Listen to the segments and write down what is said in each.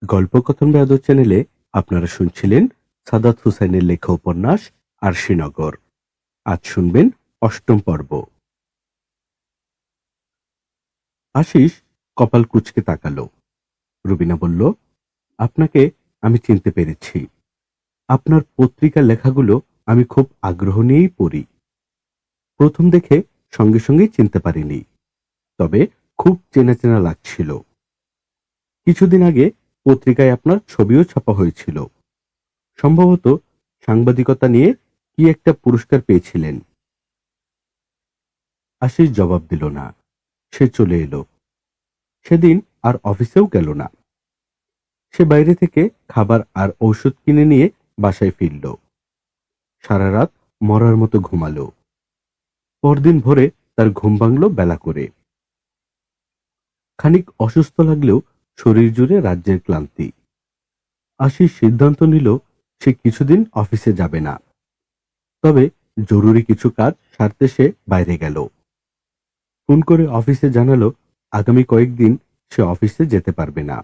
গল্পকথন বেয়াদব চ্যানেলে আপনারা শুনছিলেন সাদাত হুসাইনের লেখা উপন্যাস আরশিনগর। আজ শুনবেন অষ্টম পর্ব। আশিস কপাল কুঁচকে তাকালো। রুবিনা বলল, আপনাকে আমি চিনতে পেরেছি। আপনার পত্রিকার লেখাগুলো আমি খুব আগ্রহ নিয়েই পড়ি। প্রথম দেখে সঙ্গে সঙ্গেই চিনতে পারিনি, তবে খুব চেনা চেনা লাগছিল। কিছুদিন আগে পত্রিকায় আপনার ছবিও ছাপা হয়েছিল। সম্ভবত সাংবাদিকতা নিয়ে কি একটা পুরস্কার পেয়েছিলেন। আশিস জবাব দিল না। সে চলে এলো। সেদিন আর অফিসেও গেল না। সে বাইরে থেকে খাবার আর ঔষধ কিনে নিয়ে বাসায় ফিরল। সারা রাত মরার মতো ঘুমালো। পরদিন ভোরে তার ঘুম ভাঙল বেলা করে। খানিক অসুস্থ লাগলেও শরীর জুড়ে রাজ্যের ক্লান্তি। আশিস সিদ্ধান্ত নিল সে কিছুদিন অফিসে যাবে না। তবে জরুরি কিছু কাজ সারতে সে বাইরে গেল। ফোন করে অফিসে জানালো আগামী কয়েকদিন সে অফিসে যেতে পারবে না।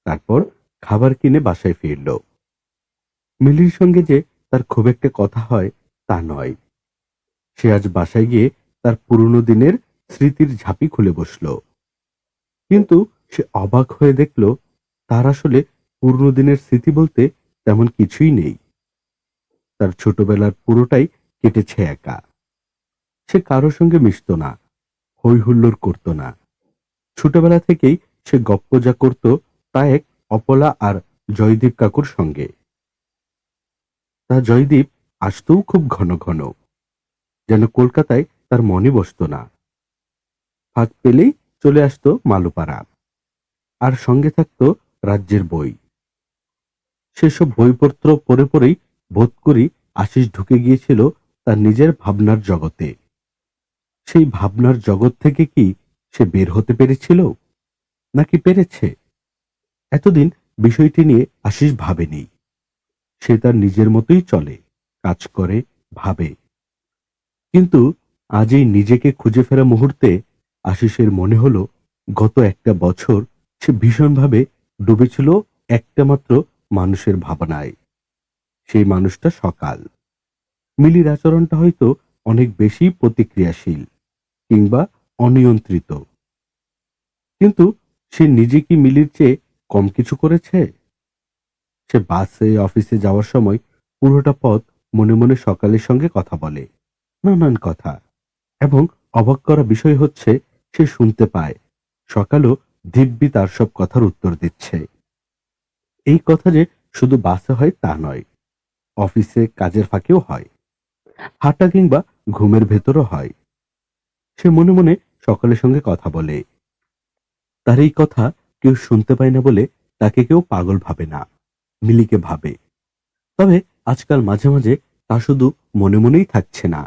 তারপর খাবার কিনে বাসায় ফিরল। মিলির সঙ্গে যে তার খুব একটা কথা হয় তা নয়। সে আজ বাসায় গিয়ে তার পুরনো দিনের স্মৃতির ঝাঁপি খুলে বসল। কিন্তু সে অবাক হয়ে দেখল তার আসলে পুরনো দিনের স্মৃতি বলতে তেমন কিছুই নেই। তার ছোটবেলার পুরোটাই কেটেছে একা। সে কারোর সঙ্গে মিশত না, হই হুল্লোড় করত না। ছোটবেলা থেকেই সে গপ্প যা করত তা এক অপলা আর জয়দীপ কাকুর সঙ্গে। তা জয়দীপ আসতও খুব ঘন ঘন, যেন কলকাতায় তার মনে বসত না। ফাঁক পেলেই চলে আসতো মালুপাড়া, আর সঙ্গে থাকতো রাজ্যের বই। সেসব বইপত্র পড়ে পড়েই বোধ করি আশিস ঢুকে গিয়েছিল তার নিজের ভাবনার জগতে। সেই ভাবনার জগৎ থেকে কি সে বের হতে পেরেছিল, নাকি পেরেছে? এতদিন বিষয়টি নিয়ে আশিস ভাবেনি। সে তার নিজের মতোই চলে, কাজ করে, ভাবে। কিন্তু আজ এই নিজেকে খুঁজে ফেরা মুহূর্তে আশিসের মনে হলো গত একটা বছর সে ভীষণভাবে ডুবেছিল একটা মাত্র মানুষের ভাবনায়। সেই মানুষটা সকাল। মিলির আচরণটা হয়তো অনেক বেশি প্রতিক্রিয়াশীল কিংবা অনিয়ন্ত্রিত, কিন্তু সে নিজে কি মিলির চেয়ে কম কিছু করেছে? সে বাসে অফিসে যাওয়ার সময় পুরোটা পথ মনে মনে সকালের সঙ্গে কথা বলে, নানান কথা। এবং অবাক করা বিষয় হচ্ছে সে শুনতে পায় সকালও দিব্যি তার সব কথার উত্তর দিচ্ছে। এই কথা যে শুধু বাসে হয় তা নয়, অফিসে কাজের ফাঁকেও হয়, হাঁটা কিংবা ঘুমের ভেতরও হয়। সে মনে মনে সকালের সঙ্গে কথা বলে। তার এই কথা কেউ শুনতে পায় না বলে তাকে কেউ পাগল ভাবে না, মিলিকে ভাবে। তবে আজকাল মাঝে মাঝে তা শুধু মনে মনেই থাকছে না।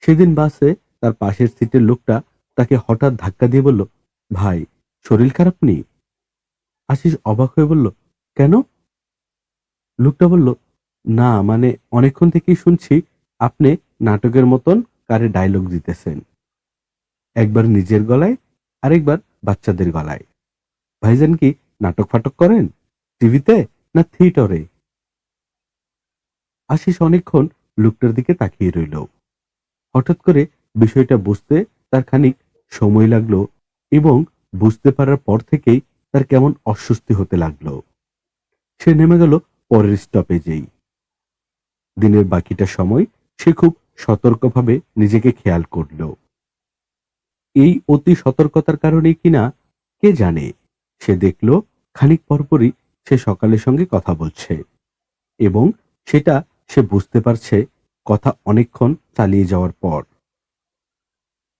সেদিন বাসে তার পাশের সিটের লোকটা তাকে হঠাৎ ধাক্কা দিয়ে বলল, ভাই, শরীর খারাপ নেই? আশিস অবাক হয়ে বলল, কেন? লোকটা বলল, না মানে অনেকক্ষণ থেকেই শুনছি আপনি নাটকের মতন কারে ডায়লগ দিতেছেন, একবার নিজের গলায় আরেকবার বাচ্চাদের গলায়। ভাইজান কি নাটক ফাটক করেন, টিভিতে না থিয়েটারে? আশিস অনেকক্ষণ লোকটার দিকে তাকিয়ে রইল। হঠাৎ করে বিষয়টা বুঝতে তার খানিক সময় লাগলো, এবং বুঝতে পারার পর থেকেই তার কেমন অস্বস্তি হতে লাগলো। সে নেমে গেল পরের স্টপেজেই। দিনের বাকিটা সময় সে খুব সতর্কভাবে নিজেকে খেয়াল করল। এই অতি সতর্কতার কারণেই কিনা কে জানে, সে দেখল খানিক পরপরই সে সকালের সঙ্গে কথা বলছে, এবং সেটা সে বুঝতে পারছে কথা অনেকক্ষণ চালিয়ে যাওয়ার পর।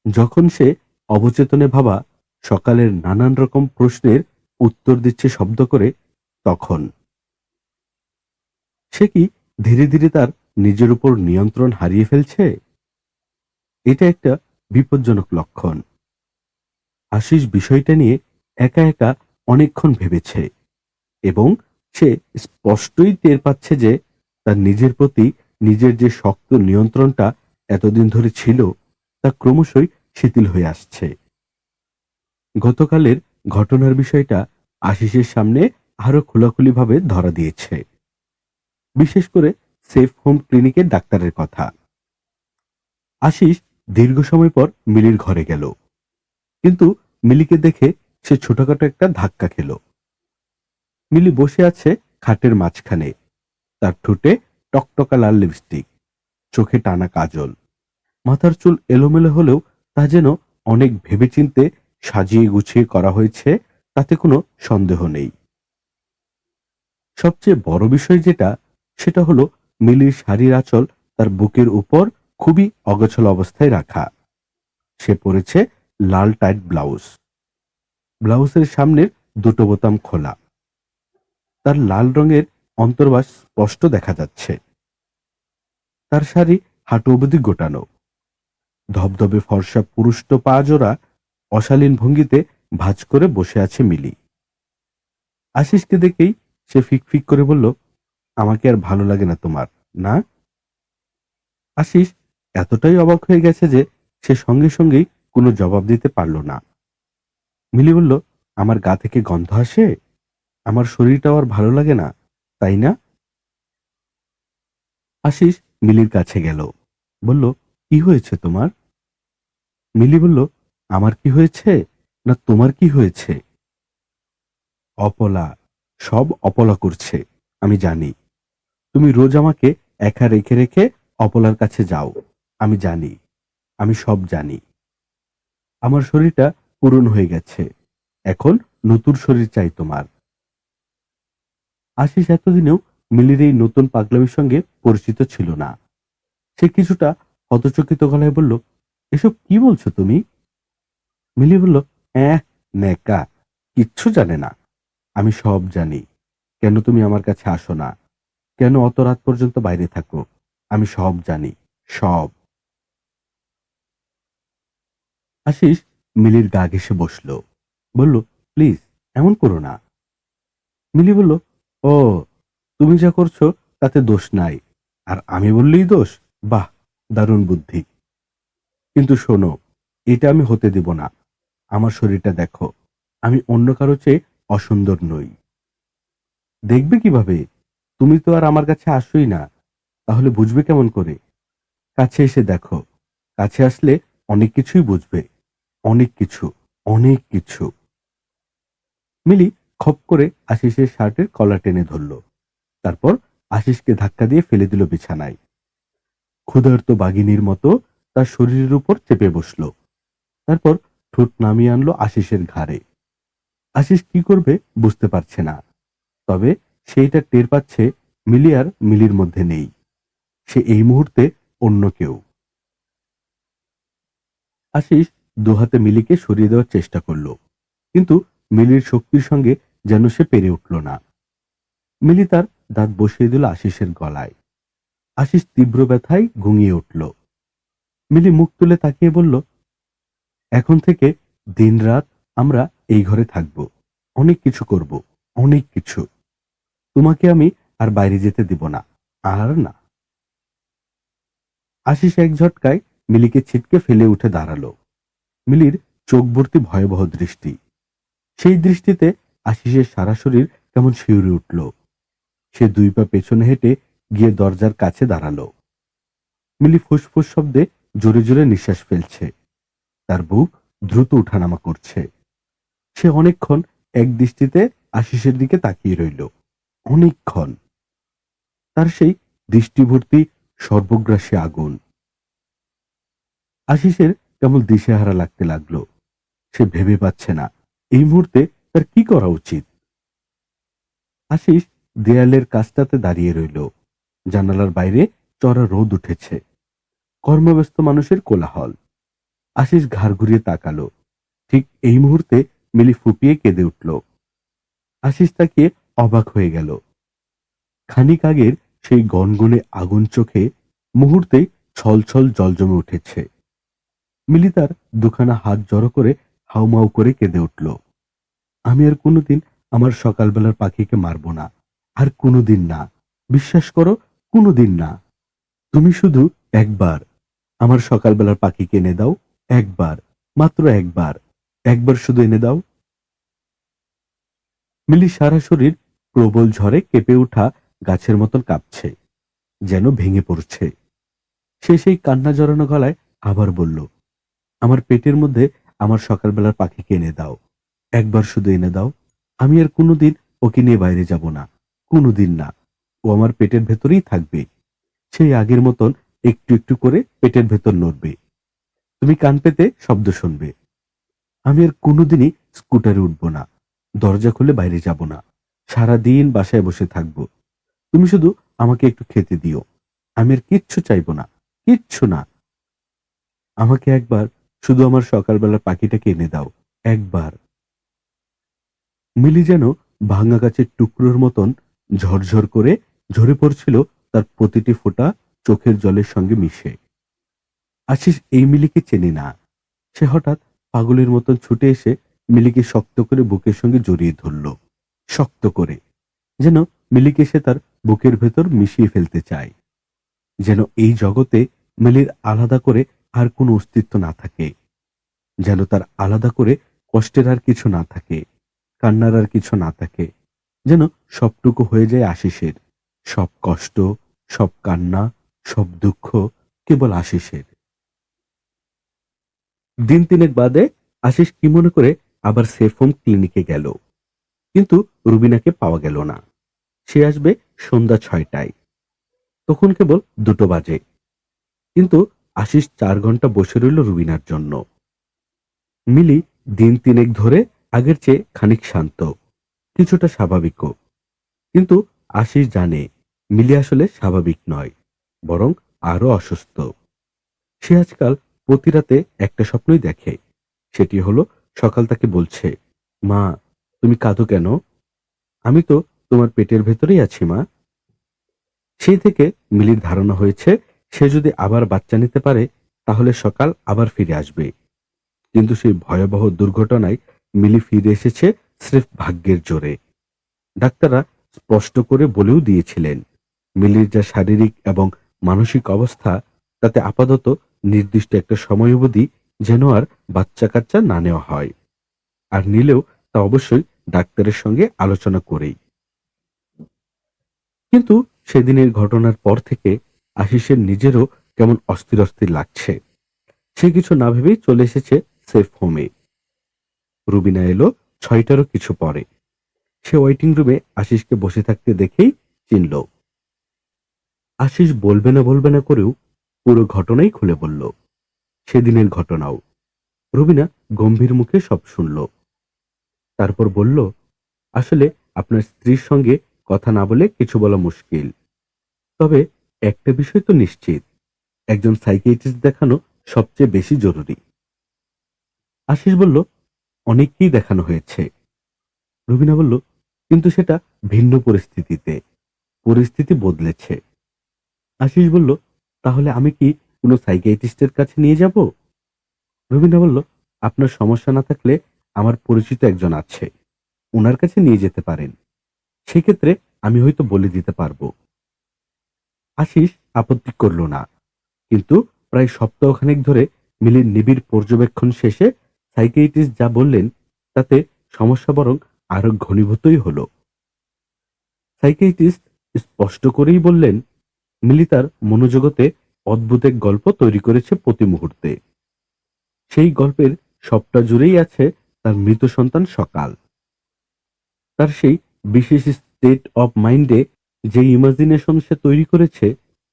যখন সে অবচেতনে ভাবা সকালের নানান রকম প্রশ্নের উত্তর দিচ্ছে শব্দ করে, তখন সে কি ধীরে ধীরে তার নিজের উপর নিয়ন্ত্রণ হারিয়ে ফেলছে? এটা একটা বিপজ্জনক লক্ষণ। আশিস বিষয়টা নিয়ে একা একা অনেকক্ষণ ভেবেছে, এবং সে স্পষ্টই টের পাচ্ছে যে তার নিজের প্রতি নিজের যে শক্ত নিয়ন্ত্রণটা এতদিন ধরে ছিল তা ক্রমশই শিথিল হয়ে আসছে। গতকালের ঘটনার বিষয়টা আশিসের সামনে আরো খোলাখুলিভাবে ধরা দিয়েছে, বিশেষ করে সেফ হোম ক্লিনিকের ডাক্তারের কথা। আশিস দীর্ঘ সময় পর মিলির ঘরে গেল, কিন্তু মিলিকে দেখে সে ছোটখাটো একটা ধাক্কা খেল। মিলি বসে আছে খাটের মাঝখানে, তার ঠোঁটে টকটকা লাল লিপস্টিক, চোখে টানা কাজল, মাথার চুল এলোমেলো হলেও তা যেন অনেক ভেবেচিন্তে সাজিয়ে গুছিয়ে করা হয়েছে, তাতে কোনো সন্দেহ নেই। সবচেয়ে বড় বিষয় যেটা, সেটা হলো মিলির শাড়ির আঁচল তার বুকের উপর খুবই অগোছালো অবস্থায় রাখা। সে পরেছে লাল টাইট ব্লাউজ, ব্লাউজের সামনের দুটো বোতাম খোলা, তার লাল রঙের অন্তর্বাস স্পষ্ট দেখা যাচ্ছে। তার শাড়ি হাঁটু অবধি গোটানো, ধবধবে ফর্সা পুরুষ্ট পা জোড়া অশালীন ভঙ্গিতে ভাঁজ করে বসে আছে মিলি। আশিসকে দেখেই সে ফিক করে বলল, আমাকে আর ভালো লাগে না তোমার, না? আশিস এতটাই অবাক হয়ে গেছে যে সে সঙ্গে সঙ্গেই কোনো জবাব দিতে পারল না। মিলি বলল, আমার গা থেকে গন্ধ আসে? আমার শরীরটাও আর ভালো লাগে না, তাই না? আশিস মিলির কাছে গেল, বলল, কি হয়েছে তোমার? মিলি বলল, আমার কি হয়েছে না তোমার কি হয়েছে? অপলা, সব অপলা করছে, আমি জানি। তুমি রোজ আমাকে একা রেখে রেখে অপলার কাছে যাও, আমি জানি, আমি সব জানি। আমার শরীরটা পূরণ হয়ে গেছে, এখন নতুন শরীর চাই তোমার। আশিস এতদিনেও মিলির এই নতুন পাগলামির সঙ্গে পরিচিত ছিল না। সে কিছুটা হতচকিত গলায় বলল, এসব কি বলছো তুমি? মিলি বলল, নেকা, কিচ্ছু জানে না, আমি সব জানি। কেন তুমি আমার কাছে আসো না, কেন অত রাত পর্যন্ত বাইরে থাকো, আমি সব জানি, সব। আশিস মিলির গা ঘেঁষে বসল, বলল, প্লিজ এমন করো না। মিলি বলল, ও, তুমি যা করছো তাতে দোষ নাই, আর আমি বললেই দোষ? বাহ, দারুণ বুদ্ধি। কিন্তু শোনো, এটা আমি হতে দেব না। আমার শরীরটা দেখো, আমি অন্য কারো চেয়ে অসুন্দর নই। দেখবে কিভাবে? তুমি তো আর আমার কাছে আসোই না, তাহলে বুঝবে কেমন করে? কাছে এসে দেখো, কাছে আসলে অনেক কিছুই বুঝবে, অনেক কিছু, অনেক কিছু। মিলি খপ করে আশিসের শার্টের কলার টেনে ধরল, তারপর আশিসকে ধাক্কা দিয়ে ফেলে দিল বিছানায়। ক্ষুধার্ত বাঘিনীর মতো তার শরীরের উপর চেপে বসল, তারপর ঠোঁট নামিয়ে আনলো আশিসের ঘাড়ে। আশিস কি করবে বুঝতে পারছে না, তবে সেইটা টের পাচ্ছে মিলি আর মিলির মধ্যে নেই, সে এই মুহূর্তে অন্য কেউ। আশিস দুহাতে মিলিকে সরিয়ে দেওয়ার চেষ্টা করল, কিন্তু মিলির শক্তির সঙ্গে যেন সে পেরে উঠল না। মিলি তার দাঁত বসিয়ে দিল আশিসের গলায়। আশিস তীব্র ব্যথায় ঘুমিয়ে উঠল। মিলি মুখ তুলে তাকিয়ে বলল, এখন থেকে দিনরাত আমরা এই ঘরে থাকব, অনেক কিছু করব, অনেক কিছু। তোমাকে আমি আর বাইরে যেতে দিব না, আর না। আশিস এক ঝটকায় মিলিকে ছিটকে ফেলে উঠে দাঁড়ালো। মিলির চোখ ভর্তি ভয়াবহ দৃষ্টি, সেই দৃষ্টিতে আশিসের সারা শরীর কেমন শিউরে উঠল। সে দুই পা পেছনে হেঁটে গিয়ে দরজার কাছে দাঁড়ালো। মিলি ফুসফুস শব্দে জোরে জোরে নিঃশ্বাস ফেলছে, তার বুক দ্রুত উঠানামা করছে। সে অনেকক্ষণ এক দৃষ্টিতে আশিসের দিকে তাকিয়ে রইল, অনেকক্ষণ। তার সেই দৃষ্টিভর্তি সর্বগ্রাসী আগুন। আশিসের কেমন দিশেহারা লাগতে লাগলো। সে ভেবে পাচ্ছে না এই মুহূর্তে তার কি করা উচিত। আশিস দেয়ালের কাছটাতে দাঁড়িয়ে রইল। জানালার বাইরে চড়া রোদ উঠেছে, কর্মব্যস্ত মানুষের কোলাহল। আশিস ঘাড় ঘুরিয়ে তাকালো। ঠিক এই মুহূর্তে মিলি ফুপিয়ে কেঁদে উঠল। আশিস তাকিয়ে অবাক হয়ে গেল। খানিক আগের সেই গনগনে আগুন চোখে মুহূর্তেই ছলছল জল জমে উঠেছে। মিলি তার দুখানা হাত জড়ো করে হাউমাউ করে কেঁদে উঠল। আমি আর কোনোদিন আমার সকালবেলার পাখিকে মারব না, আর কোনোদিন না, বিশ্বাস করো, কোনোদিন না। তুমি শুধু একবার আমার সকালবেলার পাখিকে এনে দাও, একবার, মাত্র একবার, একবার শুধু এনে দাও। মিলির সারা শরীর প্রবল ঝড়ে কেঁপে ওঠা গাছের মতন কাঁপছে, যেন ভেঙে পড়ছে। সে সেই কান্না জড়ানো গলায় আবার বলল, আমার পেটের মধ্যে আমার সকালবেলার পাখিকে এনে দাও, একবার শুধু এনে দাও। আমি আর কোনোদিন ওকে নিয়ে বাইরে যাব না, কোনোদিন না। ও আমার পেটের ভেতরেই থাকবে, সেই আগের মতন একটু একটু করে পেটের ভেতর নড়বে, তুমি কান পেতে শব্দ শুনবে। আমি আর কোনোদিনই স্কুটারে উঠবো না, দরজা খুলে বাইরে যাব না, সারাদিন বাসায় বসে থাকবো। তুমি শুধু আমাকে একটু খেতে দিও, আমি আর কিচ্ছু চাইবো না, কিচ্ছু না। আমাকে একবার শুধু আমার সকালবেলার পাখিটাকে এনে দাও, একবার। মিলি যেন ভাঙা গাছের টুকরোর মতন ঝরঝর করে ঝরে পড়ছিল তার প্রতিটি ফোঁটা চোখের জলের সঙ্গে মিশে। আশিস এই মিলিকে চেনে না। সে হঠাৎ পাগলের মতন ছুটে এসে মিলিকে শক্ত করে বুকের সঙ্গে জড়িয়ে ধরল, শক্ত করে, যেন মিলিকে সে তার বুকের ভেতর মিশিয়ে ফেলতে চায়, যেন এই জগতে মিলির আলাদা করে আর কোনো অস্তিত্ব না থাকে, যেন তার আলাদা করে কষ্টের আর কিছু না থাকে, কান্নার আর কিছু না থাকে, যেন সবটুকু হয়ে যায় আশিসের। সব কষ্ট, সব কান্না, সব দুঃখ কেবল আশিসের। দিন তিনেক বাদে আশিস কি মনে করে আবার সেফ হোম ক্লিনিকে গেল, কিন্তু রুবিনাকে পাওয়া গেল না। সে আসবে সন্ধ্যা 6টায়, তখন কেবল 2টো বাজে। কিন্তু আশিস 4 ঘন্টা বসে রইল রুবিনার জন্য। মিলি দিন তিনেক ধরে আগের চেয়ে খানিক শান্ত, কিছুটা স্বাভাবিকও। কিন্তু আশিস জানে মিলি আসলে স্বাভাবিক নয়, বরং আরো অসুস্থ। সে আজকাল প্রতি রাতে একটা স্বপ্নই দেখে। সেটি হলো সকাল তাকে বলছে, মা তুমি কাঁদো কেন? আমি তো তোমার পেটের ভেতরেই আছি মা। সেই থেকে মিলির ধারণা হয়েছে সে যদি আবার বাচ্চা নিতে পারে তাহলে সকাল আবার ফিরে আসবে। কিন্তু সেই ভয়াবহ দুর্ঘটনায় মিলি ফিরে এসেছে স্রেফ ভাগ্যের জোরে। ডাক্তাররা স্পষ্ট করে বলেও দিয়েছিলেন, মিলির যা শারীরিক এবং মানসিক অবস্থা, তাতে আপাতত নির্দিষ্ট একটা সময় অবধি যেন আর বাচ্চা কাচ্চা না নেওয়া হয়, আর নিলেও তা অবশ্যই ডাক্তারের সঙ্গে আলোচনা করেই। কিন্তু সেদিনের ঘটনার পর থেকে আশিসের নিজেরও কেমন অস্থির অস্থির লাগছে। সে কিছু না ভেবেই চলে এসেছে সেফ হোমে। রুবিনা এলো 6টারও কিছু পরে। সে ওয়েটিং রুমে আশিসকে বসে থাকতে দেখেই চিনল। আশিস বলবে না করেও পুরো ঘটনাই খুলে বলল, সেদিনের ঘটনাও। রুবিনা গম্ভীর মুখে সব শুনল। তারপর বলল, আসলে আপনার স্ত্রীর সঙ্গে কথা না বলে কিছু বলা মুশকিল, তবে একটা বিষয় তো নিশ্চিত, একজন সাইকিয়াট্রিস্ট দেখানো সবচেয়ে বেশি জরুরি। আশিস বলল, অনেককেই দেখানো হয়েছে। রুবিনা বলল, কিন্তু সেটা ভিন্ন পরিস্থিতিতে, পরিস্থিতি বদলেছে। আশিস বলল, তাহলে আমি কি কোনো সাইকিয়াট্রিস্টের কাছে নিয়ে যাব? রুবিনা বলল, আপনার সমস্যা না থাকলে আমার পরিচিত একজন আছে, ওনার কাছে নিয়ে যেতে পারেন, সেক্ষেত্রে আমি হয়তো বলে দিতে পারবো। আশিস আপত্তি করল না, কিন্তু প্রায় সপ্তাহখানেক ধরে মিলির নিবিড় পর্যবেক্ষণ শেষে সাইকিয়াট্রিস্ট যা বললেন তাতে সমস্যা বরং আরো ঘনীভূতই হলো। সাইকিয়াট্রিস্ট স্পষ্ট করেই বললেন, মিলি তার মনোজগতে অদ্ভুত এক গল্প তৈরি করেছে প্রতি মুহূর্তে। সেই গল্পের সবটা জুড়েই আছে তার মৃত সন্তান সকাল। তার সেই বিশেষ স্টেট অফ মাইন্ডে যে ইমাজিনেশন সে তৈরি করেছে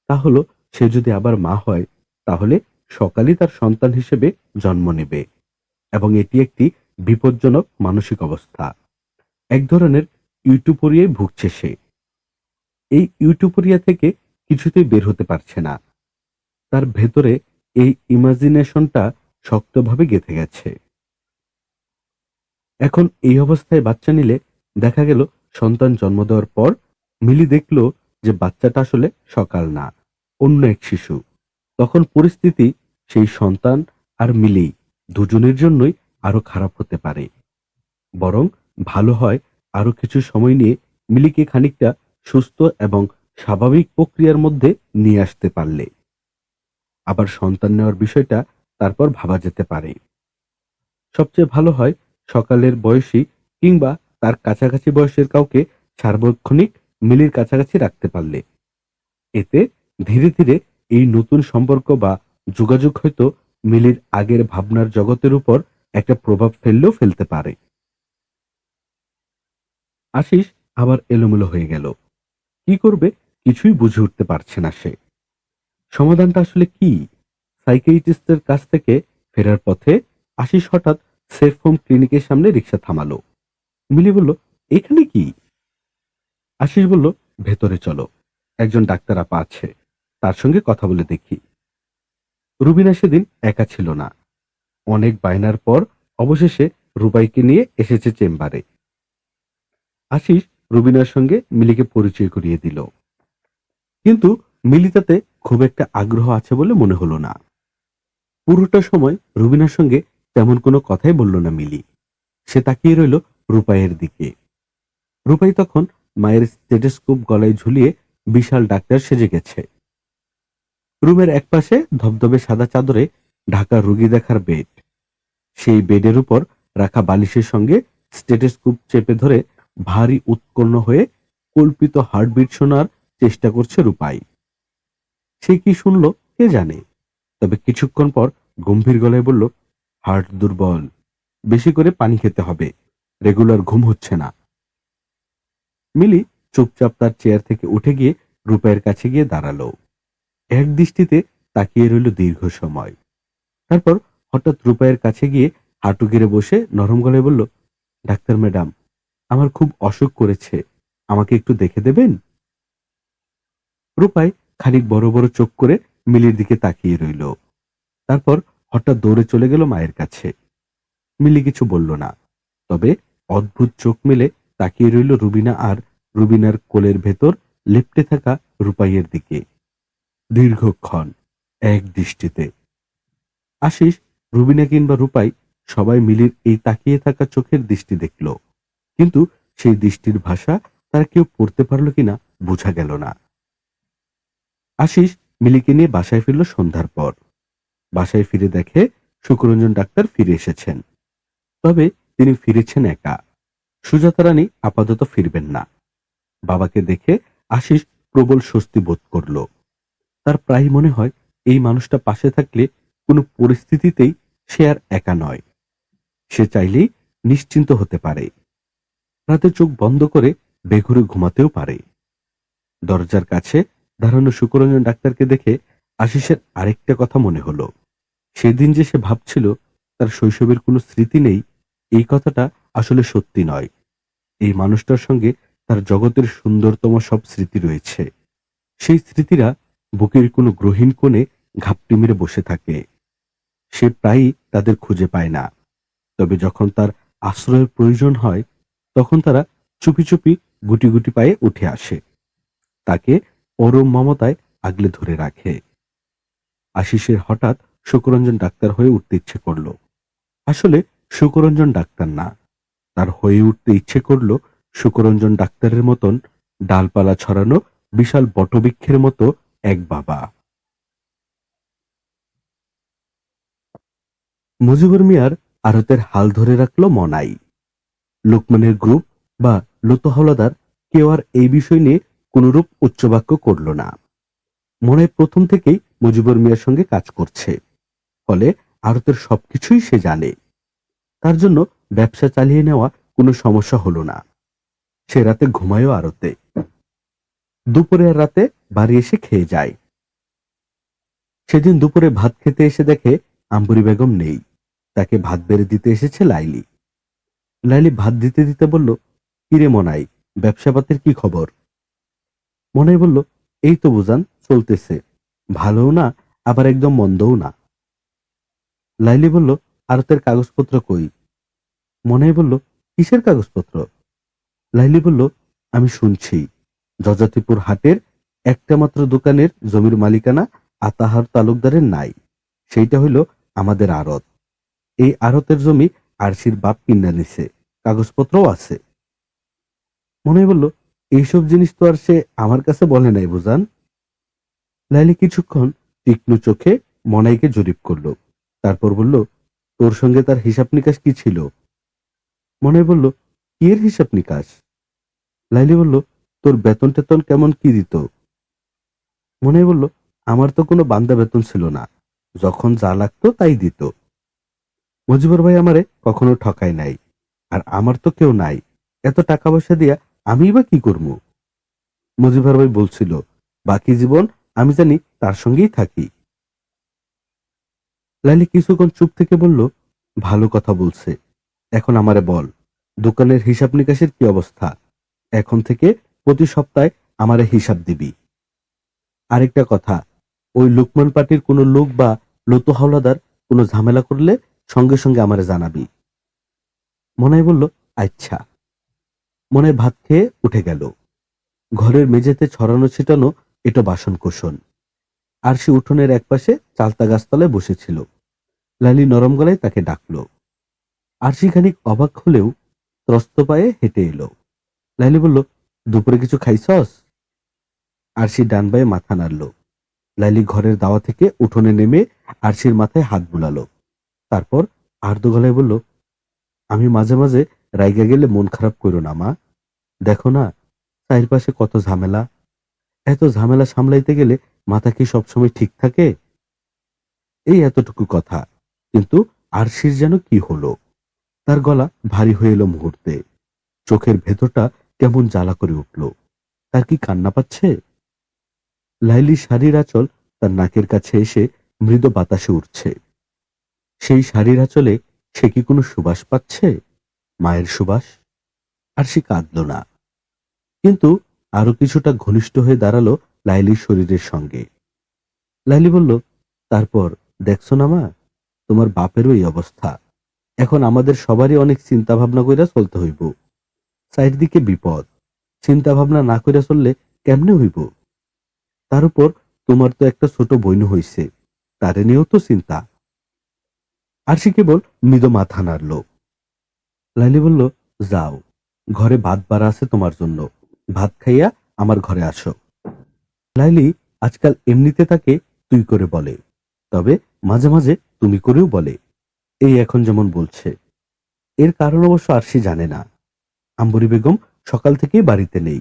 তা হলো, সে যদি আবার মা হয় তাহলে সকালই তার সন্তান হিসেবে জন্ম নেবে, এবং এটি একটি বিপজ্জনক মানসিক অবস্থা। এক ধরনের ইউটোপোরিয়ায় ভুগছে সে। এই ইউটোপোরিয়া থেকে কিছুতেই বের হতে পারছে না। তার ভেতরে এই ইমাজিনেশনটা শক্তভাবে গেঁথে গেছে। এখন এই অবস্থায় বাচ্চা নিলে দেখা গেল সন্তান জন্ম দেওয়ার পর মিলি দেখল যে বাচ্চাটা আসলে সকাল না, অন্য এক শিশু। তখন পরিস্থিতি সেই সন্তান আর মিলি দুজনের জন্যই আরো খারাপ হতে পারে। বরং ভালো হয় আরো কিছু সময় নিয়ে মিলিকে খানিকটা সুস্থ এবং স্বাভাবিক প্রক্রিয়ার মধ্যে নিয়ে আসতে পারলে আবার সন্তান নেওয়ার বিষয়টা তারপর ভাবা যেতে পারে। সবচেয়ে ভালো হয় সকালের বয়সী কিংবা তার কাছাকাছি বয়সের কাউকে সার্বক্ষণিক মিলির কাছাকাছি রাখতে পারলে এতে ধীরে ধীরে এই নতুন সম্পর্ক বা যোগাযোগ হয়তো মিলির আগের ভাবনার জগতের উপর একটা প্রভাব ফেললেও ফেলতে পারে। আশিস আবার এলোমেলো হয়ে গেল। কি করবে কিছুই বুঝে উঠতে পারছে না সে। সমাধানটা আসলে কি? সাইকিয়াট্রিস্টের কাছ থেকে ফেরার পথে আশিস হঠাৎ সেফ হোম ক্লিনিকের সামনে রিক্সা থামালো। মিলি বলল, এখানে কি? আশিস বলল, ভেতরে চলো, একজন ডাক্তার আপা আছে, তার সঙ্গে কথা বলে দেখি। রুবিনা সেদিন একা ছিল না। অনেক বায়নার পর অবশেষে রুবাইকে নিয়ে এসেছে চেম্বারে। আশিস রুবিনার সঙ্গে মিলিকে পরিচয় করিয়ে দিল, কিন্তু মিলি তাতে খুব একটা আগ্রহ আছে বলে মনে হলো না। পুরোটা সময় রুবিনার সঙ্গে তেমন কোনো কথাই বলল না মিলি। সে তাকিয়ে রইল রূপাইয়ের দিকে। রূপাই তখন মায়ের স্টেথোস্কোপ গলায় ঝুলিয়ে বিশাল ডাক্তার সেজে গেছে। রুমের একপাশে ধবধবে সাদা চাদরে ঢাকা রোগী দেখার বেড। সেই বেডের উপর রাখা বালিশের সঙ্গে স্টেথোস্কোপ চেপে ধরে ভারী উৎকণ্ঠ হয়ে কল্পিত হার্টবিট শোনার চেষ্টা করছে রূপাই। সে কি শুনলো কে জানে, তবে কিছুক্ষণ পর গম্ভীর গলায় বলল, হার্ট দুর্বল, বেশি করে পানি খেতে হবে, রেগুলার ঘুম হচ্ছে না। মিলি চুপচাপ তার চেয়ার থেকে উঠে গিয়ে রূপাইয়ের কাছে গিয়ে দাঁড়ালো। এক দৃষ্টিতে তাকিয়ে রইল দীর্ঘ সময়। তারপর হঠাৎ রূপাইয়ের কাছে গিয়ে হাঁটু গেড়ে বসে নরম গলায় বলল, ডাক্তার ম্যাডাম, আমার খুব অসুখ করেছে, আমাকে একটু দেখে দেবেন? রূপাই খানিক বড় বড় চোখ করে মিলির দিকে তাকিয়ে রইল। তারপর হঠাৎ দৌড়ে চলে গেল মায়ের কাছে। মিলি কিছু বলল না, তবে অদ্ভুত চোখ মেলে তাকিয়ে রইল রুবিনা আর রুবিনার কোলের ভেতর লেপ্টে থাকা রূপাইয়ের দিকে দীর্ঘক্ষণ এক দৃষ্টিতে। আশিস, রুবিনা কিংবা রূপাই সবাই মিলির এই তাকিয়ে থাকা চোখের দৃষ্টি দেখল, কিন্তু সেই দৃষ্টির ভাষা তার কেউ পড়তে পারল কিনা বোঝা গেল না। আশিস মিলিকে নিয়ে বাসায় ফিরল সন্ধ্যার পর। বাসায় ফিরে দেখে শুকরঞ্জন ডাক্তার ফিরে এসেছেন, তবে তিনি ফিরেছেন একা। সুজাতা রানী আপাতত ফিরবেন না। বাবাকে দেখে আশিস প্রবল স্বস্তি বোধ করল। তার প্রায় মনে হয় এই মানুষটা পাশে থাকলে কোনো পরিস্থিতিতেই সে আর একা নয়। সে চাইলেই নিশ্চিন্ত হতে পারে, রাতে চোখ বন্ধ করে বেঘুরে ঘুমাতেও পারে। দরজার কাছে দাঁড়ানো শুকরঞ্জন ডাক্তারকে দেখে আশিসের আরেকটা কথা মনে হলো। সেদিন যে সে ভাবছিল তার শৈশবের কোনো স্মৃতি নেই, এই কথাটা আসলে সত্যি নয়। এই মানুষটার সঙ্গে তার জগতের সুন্দরতম সব স্মৃতি রয়েছে। সেই স্মৃতিরা বুকের কোনো গ্রহীণ কোণে ঘাপটি মেরে বসে থাকে। সে প্রায়ই তাদের খুঁজে পায় না, তবে যখন তার আশ্রয়ের প্রয়োজন হয় তখন তারা চুপি চুপি গুটি গুটি পায়ে উঠে আসে, তাকে পরম মমতায় আগলে ধরে রাখে। আশিসের হঠাৎ শুকরঞ্জন ডাক্তার হয়ে উঠতে ইচ্ছে করল। আসলে শুকরঞ্জন ডাক্তার না, তার হয়ে উঠতে ইচ্ছে করল শুকরঞ্জন ডাক্তারের মতন ডালপালা ছড়ানো বিশাল বটবৃক্ষের মতো এক বাবা। মুজিবুর মিয়ার আড়তের হাল ধরে রাখল মনাই। লোকমানের গ্রুপ বা লতো হাওলাদার কেউ আর এই বিষয় নিয়ে কোনরূপ উচ্চবাক্য করল না। মনাই প্রথম থেকেই মুজিবুর মিয়ার সঙ্গে কাজ করছে, ফলে আড়তের সবকিছুই সে জানে। তার জন্য ব্যবসা চালিয়ে নেওয়া কোনো সমস্যা হলো না। সে রাতে ঘুমায়ও আড়তে, দুপুরে আর রাতে বাড়ি এসে খেয়ে যায়। সেদিন দুপুরে ভাত খেতে এসে দেখে আম্বরী বেগম নেই। তাকে ভাত বেড়ে দিতে এসেছে লাইলি। লাইলি ভাত দিতে দিতে বলল, কিরে মনাই, ব্যবসাপাতির কি খবর? মনাই বলল, এই তো বুঝান, চলতেছে, ভালোও না আবার একদম মন্দও না। লাইলি বলল, আড়তের কাগজপত্র কই? মনাই বলল, কিসের কাগজপত্র? লাইলি বলল, আমি শুনছি যজাতিপুর হাটের একটা মাত্র দোকানের জমির মালিকানা আতাহার তালুকদারের নাই, সেইটা হইল আমাদের আড়ত। এই আড়তের জমি আরশির বাপ কিনা নিছে, কাগজপত্রও আছে। মনে বলল, এইসব জিনিস তো আর সে আমার কাছে বলে নাই বুঝান। লাইলি কিছুক্ষণ তীক্ষ্ণ চোখে মনাইকে জরিপ করল, তারপর বলল, তোর সঙ্গে তার হিসাব নিকাশ কি ছিল? মনাই বলল, কি এর হিসাব নিকাশ? লাইলি বলল, তোর বেতন টেতন কেমন কি দিত? মনে বলল, আমার তো কোনো বান্দা বেতন ছিল না, যখন যা লাগতো তাই দিত। মজিবর ভাই আমারে কখনো ঠকায় নাই, আর আমার তো কেউ নাই, এত টাকা পয়সা দিয়া আমি বা কি করবো? মজিবর ভাই বলছিল, বাকি জীবন আমি জানি তার সঙ্গেই থাকি। লাইলি কিছুক্ষণ চুপ থেকে বলল, ভালো কথা বলছে, এখন আমারে বল, দোকানের হিসাব নিকাশের কি অবস্থা? এখন থেকে প্রতি সপ্তাহে আমারে হিসাব দিবি। আরেকটা কথা, ওই লোকমান পার্টির কোনো লোক বা লতু হাওলাদার কোনো ঝামেলা করলে সঙ্গে সঙ্গে আমারে জানাবি। মনাই বলল, আচ্ছা। মনাই ভাত খেয়ে উঠে গেল। ঘরের মেঝেতে ছড়ানো ছিটানো এটা বাসন কোসন। আর সে উঠোনের একপাশে চালতা গাছতলায় বসেছিল। লালি নরম গলায় তাকে ডাকলো। আরশি খানিক অবাক হলেও ত্রস্ত পায়ে হেঁটে এলো। লাইলি বলল, দুপুরে কিছু খাইছস? আরশি ডান বায়ে মাথা নাড়ল। লাইলি ঘরের দাওয়া থেকে উঠোনে নেমে আরশির মাথায় হাত বুলালো। তারপর আর্দ্র গলায় বলল, আমি মাঝে মাঝে রাইগা গেলে মন খারাপ করো না মা। দেখো না, চারিপাশে কত ঝামেলা। এত ঝামেলা সামলাইতে গেলে মাথা কি সবসময় ঠিক থাকে? এই এতটুকু কথা, কিন্তু আরশির যেন কি হলো। তার গলা ভারী হয়ে এলো মুহূর্তে। চোখের ভেতরটা কেমন জ্বালা করে উঠল। তার কি কান্না পাচ্ছে? লাইলি শাড়ির আঁচল তার নাকের কাছে এসে মৃদু বাতাসে উঠছে। সেই শাড়ির আঁচলে সে কি কোনো সুবাস পাচ্ছে? মায়ের সুবাস? আর সে কাঁদল না, কিন্তু আরো কিছুটা ঘনিষ্ঠ হয়ে দাঁড়ালো লাইলির শরীরের সঙ্গে। লাইলি বলল, তারপর দেখছো না মা, তোমার বাপেরও এই অবস্থা। এখন আমাদের সবারই অনেক চিন্তা ভাবনা কইরা চলতে হইব। চারিদিকে বিপদ, চিন্তা ভাবনা না কইরা চললে কেমনে হইব? তার উপর তোমার তো একটা ছোট বইন হইছে, তারে নিয়েও তো চিন্তা। আর সে কেবল মৃদু মাথা নাড়ল। লাইলি বলল, যাও, ঘরে ভাত বাড়া আছে তোমার জন্য, ভাত খাইয়া আমার ঘরে আসো। লাইলি আজকাল এমনিতে তাকে তুই করে বলে, তবে মাঝে মাঝে তুমি করেও বলে, এই এখন যেমন বলছে। এর কারণ অবশ্য আরশি জানে না। আম্বরী বেগম সকাল থেকেই বাড়িতে নেই,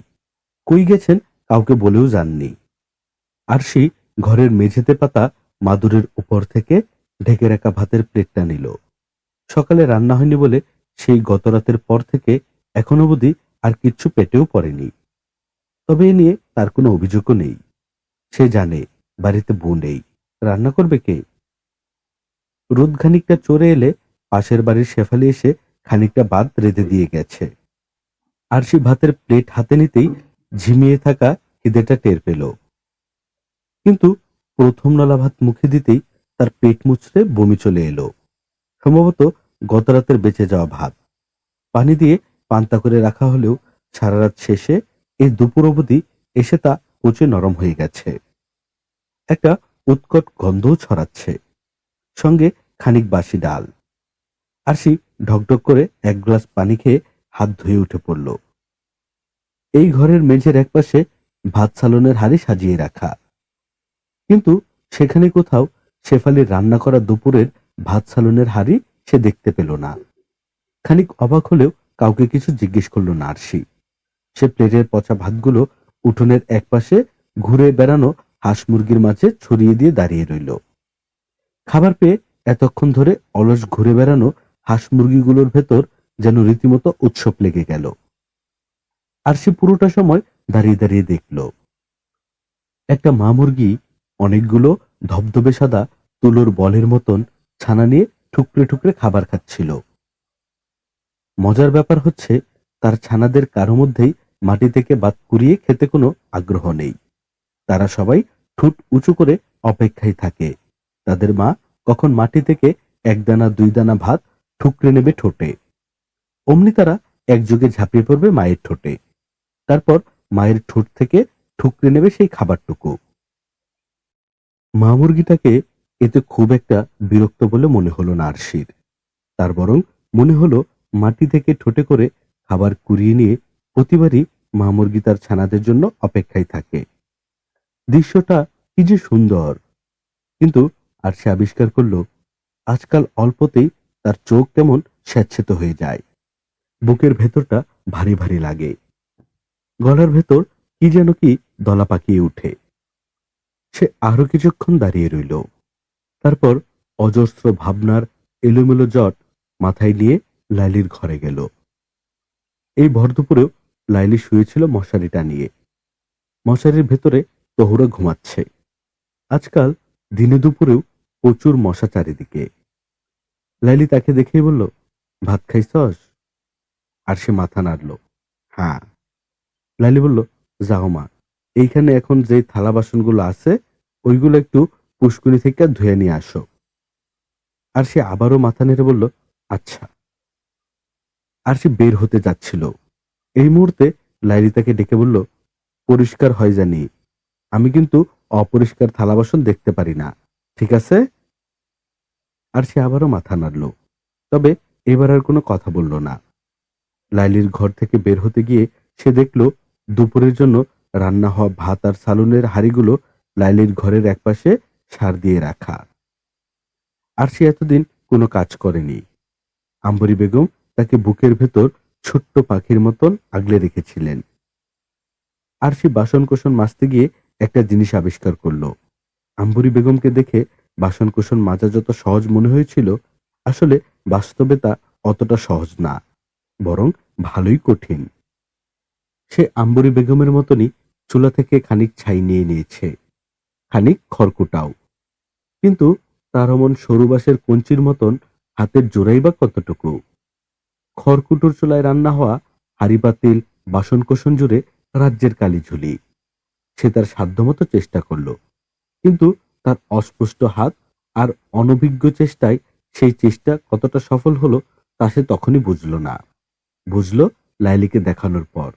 কই গেছেন কাউকে বলেও যাননি। আরশি ঘরের মেঝেতে পাতা মাদুরের উপর থেকে ঢেকে রাখা ভাতের প্লেটটা নিল। সকালে রান্না হয়নি বলে সেই গত রাতের পর থেকে এখনো অবধি আর কিচ্ছু পেটেও পড়েনি। তবে এ নিয়ে তার কোনো অভিযোগও নেই। সে জানে বাড়িতে বউ নেই, রান্না করবে কে? রোদ খানিকটা চড়ে এলে পাশের বাড়ির শেফালি এসে খানিকটা ভাত রেঁধে দিয়ে গেছে। আরশি ভাতের প্লেট হাতে নিতেই ঝিমিয়ে থাকা খিদেটা টের পেল। কিন্তু প্রথম নলা ভাত মুখে দিতেই তার পেট মুচড়ে বমি চলে এলো। সম্ভবত গত রাতের বেঁচে যাওয়া ভাত। পানি দিয়ে পান্তা করে রাখা হলেও সারা রাত শেষে এই দুপুর অবধি এসে তা পচে নরম হয়ে গেছে। একটা উৎকট গন্ধও ছড়াচ্ছে, সঙ্গে খানিক বাসি ডাল। আরশি ঢকঢক করে এক গ্লাস পানি খেয়ে হাত ধুয়ে উঠে পড়ল। এই ঘরের মেঝের একপাশে ভাত সালনের হাঁড়ি সাজিয়ে রাখা, কিন্তু সেখানে কোথাও শেফালির রান্না করা দুপুরের ভাত সালনের হাঁড়ি সে দেখতে পেল না। খানিক অবাক হলেও কাউকে কিছু জিজ্ঞেস করলো না আরশি। সে প্লেটের পচা ভাতগুলো উঠোনের একপাশে ঘুরে বেড়ানো হাঁস মুরগির মাঝে ছড়িয়ে দিয়ে দাঁড়িয়ে রইল। খাবার পেয়ে এতক্ষণ ধরে অলস ঘুরে বেড়ানো হাঁস মুরগিগুলোর ভেতর যেন রীতিমতো উৎসব লেগে গেল। আর সে পুরোটা সময় দাঁড়িয়ে দাঁড়িয়ে দেখল একটা মা মুরগি অনেকগুলো ধবধবে সাদা তুলোর বলের মতন ছানা নিয়ে ঠুকরে ঠুকরে খাবার খাচ্ছিল। মজার ব্যাপার হচ্ছে, তার ছানাদের কারো মধ্যেই মাটি থেকে ভাত কুড়িয়ে খেতে কোনো আগ্রহ নেই। তারা সবাই ঠোঁট উঁচু করে অপেক্ষায় থাকে তাদের মা কখন মাটি থেকে এক দানা দুই দানা ভাত ঠুকরে নেবে ঠোঁটে। অমনি তারা একযোগে ঝাঁপিয়ে পড়বে মায়ের ঠোঁটে। তারপর মায়ের ঠোঁট থেকে ঠুকরে নেবে সেই খাবারটুকু। মা মুরগিটাকে এতে খুব একটা বিরক্ত বলে মনে হলো না আরশির। তার বরং মনে হলো মাটি থেকে ঠোঁটে করে খাবার কুড়িয়ে নিয়ে প্রতিবারই মা মুরগি তার ছানাদের জন্য অপেক্ষায় থাকে। দৃশ্যটা কি যে সুন্দর! কিন্তু আর সে আবিষ্কার করলো, আজকাল অল্পতেই তার চোখ কেমন স্যাঁতসেঁতে হয়ে যায়। বুকের ভেতরটা ভারী ভারী লাগে, গলার ভেতর কি যেন কি দলা পাকিয়ে উঠে। সে আরো কিছুক্ষণ দাঁড়িয়ে রইল। তারপর অজস্র ভাবনার এলোমেলো জট মাথায় নিয়ে লাইলির ঘরে গেল। এই ভর দুপুরেও লাইলি শুয়েছিল মশারি টানিয়ে। মশারির ভেতরে তহুরা ঘুমাচ্ছে। আজকাল দিনে দুপুরেও প্রচুর মশা চারিদিকে। লাইলি তাকে দেখেই বলল, ভাত খাইছস? আর সে মাথা নাড়ল, হ্যাঁ। লাইলি বলল, যাও মা, এইখানে এখন যে থালা বাসনগুলো আছে ওইগুলো একটু পুষ্কুনি থেকে ধুয়ে নিয়ে আসো। আর সে আবারও মাথা নেড়ে বলল, আচ্ছা। আর সে বের হতে যাচ্ছিল। এই মুহূর্তে লাইলি তাকে ডেকে বলল, পরিষ্কার হয় জানি, আমি কিন্তু অপরিষ্কার থালা বাসন দেখতে পারি না, ঠিক আছে? আর সে আবারও মাথা নাড়ল, তবে এবার আর কোনো কথা বলল না। লাইলির ঘর থেকে বের হতে গিয়ে সে দেখল দুপুরের জন্য রান্না হওয়া ভাত আর সালুনের হাঁড়িগুলো লাইলির ঘরের একপাশে সার দিয়ে রাখা। আর সে এতদিন কোনো কাজ করেনি। আম্বরী বেগম তাকে বুকের ভেতর ছোট্ট পাখির মতন আগলে রেখেছিলেন। আর সে বাসন কোসন মাজতে গিয়ে একটা জিনিস আবিষ্কার করলো। আম্বরী বেগমকে দেখে বাসন কোসন মাজা যত সহজ মনে হয়েছিল, আসলে বাস্তবে তা অতটা সহজ না, বরং ভালোই কঠিন। সে আম্বরী বেগমের মতনই চুলা থেকে খানিক ছাই নিয়ে নিয়েছে, খানিক খড়কুটাও। কিন্তু তার অমন সরু বাঁশের কঞ্চির মতন হাতের জোড়াই বা কতটুকু। খড়কুটোর চুলায় রান্না হওয়া হাঁড়ি পাতিল বাসন কোসন জুড়ে রাজ্যের কালিঝুলি। সে তার সাধ্যমতো চেষ্টা করল, কিন্তু তার অস্পষ্ট হাত আর অনভিজ্ঞ চেষ্টায় সেই চেষ্টা কতটা সফল হলো তা সে তখনই বুঝল না। বুঝল লাইলিকে দেখানোর পর।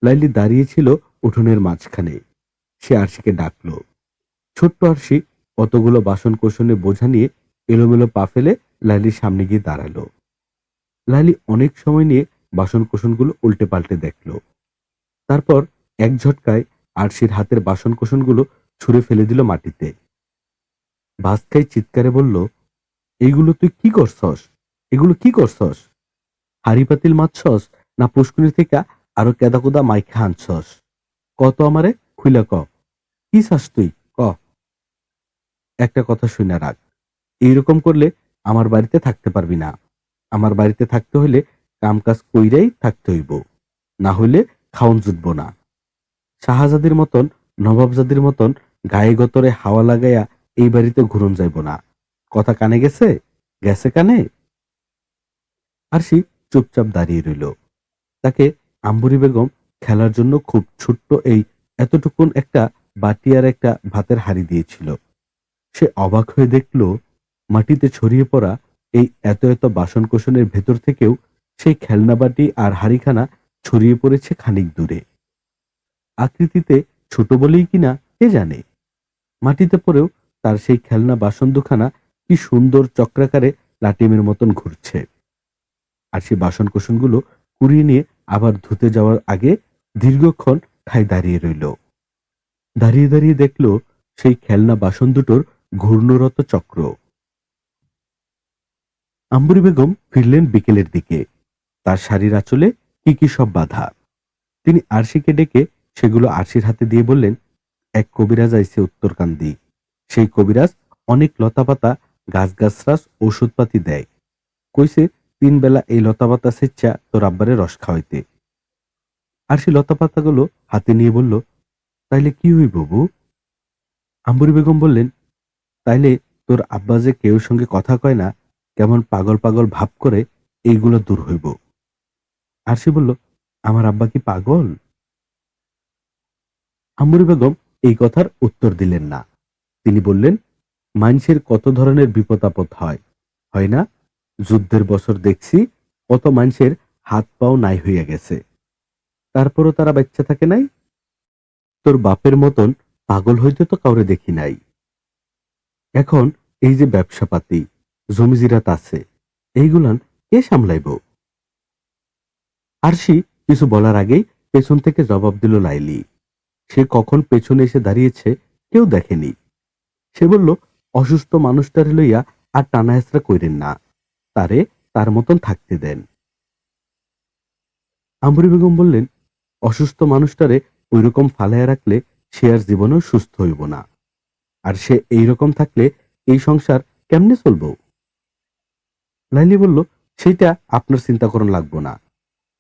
লাইলি দাঁড়িয়েছিল উঠোনের মাঝখানে। সে আরশিকে ডাকল। ছোট্ট আরশি কতগুলো বাসন কোসনে বোঝা নিয়ে এলোমেলো পা ফেলে লাইলির সামনে গিয়ে দাঁড়ালো। লাইলি অনেক সময় নিয়ে বাসন কোসনগুলো উল্টে পাল্টে দেখল। তারপর এক ঝটকায় আরশির হাতের বাসন কোসনগুলো ছুঁড়ে ফেলে দিল মাটিতে। ভাস্কাই চিৎকারে বলল, এইগুলো তুই কি করছস? এগুলো কি করছস? হাড়ি পাতিল মারছস, না পুষ্কুনি থেকে আরো কেদাকুদা মাইখা আনছস? কত আমারে খুইলা ক, কি চাস তুই ক? একটা কথা শুনে রাখ, এইরকম করলে আমার বাড়িতে থাকতে পারবি না। আমার বাড়িতে থাকতে হইলে কাম কাজ কইরাই থাকতে হইব, না হইলে খাওন জুটব না। শাহজাদির মতন নবাবজাদির মতন গায়ে গতরে হাওয়া লাগাইয়া এই বাড়িতে ঘুরন যাইব না। কথা কানে গেছে? গেছে কানে? আরশি চুপচাপ দাঁড়িয়ে রইল। তাকে আম্বরী বেগম খেলার জন্য খুব ছোট্ট এই এতটুকুন একটা বাটি আর একটা ভাতের হাঁড়ি দিয়েছিল। সে অবাক হয়ে দেখল মাটিতে ছড়িয়ে পড়া এই এত এত বাসন কোসনের ভেতর থেকেও সেই খেলনা বাটি আর হাঁড়িখানা ছড়িয়ে পড়েছে খানিক দূরে। আকৃতিতে ছোট বলেই কিনা কে জানে, মাটিতে পড়েও তার সেই খেলনা বাসন দুখানা কি সুন্দর চক্রাকারে লাটিমের মতন ঘুরছে। আর সেই বাসন কোসনগুলো কুড়িয়ে নিয়ে আবার ধুতে যাওয়ার আগে দীর্ঘক্ষণ ঠায় দাঁড়িয়ে রইল। দাঁড়িয়ে দাঁড়িয়ে দেখল সেই খেলনা বাসন দুটোর ঘূর্ণরত চক্র। আম্বরী বেগম ফিরলেন বিকেলের দিকে। তার শাড়ির আঁচলে কি কি সব বাঁধা। তিনি আরশিকে ডেকে সেগুলো আরশির হাতে দিয়ে বললেন, এক কবিরাজ আইছে উত্তরকান্দি। সেই কবিরাজ অনেক লতাপাতা গাছগাছরাস ঔষধপাতি দেয়। কইছে 3 বেলা এই লতাপাতা সেচ্চা তোর আব্বারে রস খাওয়াইতে। আরশি লতাপাতাগুলো হাতে নিয়ে বলল, তাইলে কি হইব বউ? আম্বরী বেগম বললেন, তাইলে তোর আব্বা যে কেউ সঙ্গে কথা কয় না, কেমন পাগল পাগল ভাব করে, এইগুলো দূর হইব। আরশি বলল, আমার আব্বা কি পাগল? আম্বরী বেগম এই কথার উত্তর দিলেন না। তিনি বললেন, মানুষের কত ধরনের বিপদ আপদ হয়, হয় না? যুদ্ধের বছর দেখছি কত মানুষের হাত পাও নাই হইয়া গেছে, তারপরও তারা বাচ্চা থাকে নাই। তোর বাপের মতন পাগল হইতে তো কাউরে দেখি নাই। এখন এই যে ব্যবসাপাতি জমিজিরাত আছে, এইগুলান কে সামলাইব? আরশি কিছু বলার আগেই পেছন থেকে জবাব দিল লাইলি। সে কখন পেছনে এসে দাঁড়িয়েছে কেউ দেখেনি। সে বলল, অসুস্থ মানুষটারে লইয়া আর টানা হেঁচড়া কইরেন না, তারে তার মতন থাকতে দেন। আম্বরী বেগম বললেন, অসুস্থ মানুষটারে ওইরকম ফালাইয়া রাখলে সে আর জীবনেও সুস্থ হইব না। আর সে এইরকম থাকলে এই সংসার কেমনে চলব? লাইলি বলল, সেইটা আপনার চিন্তা করণ লাগবো না,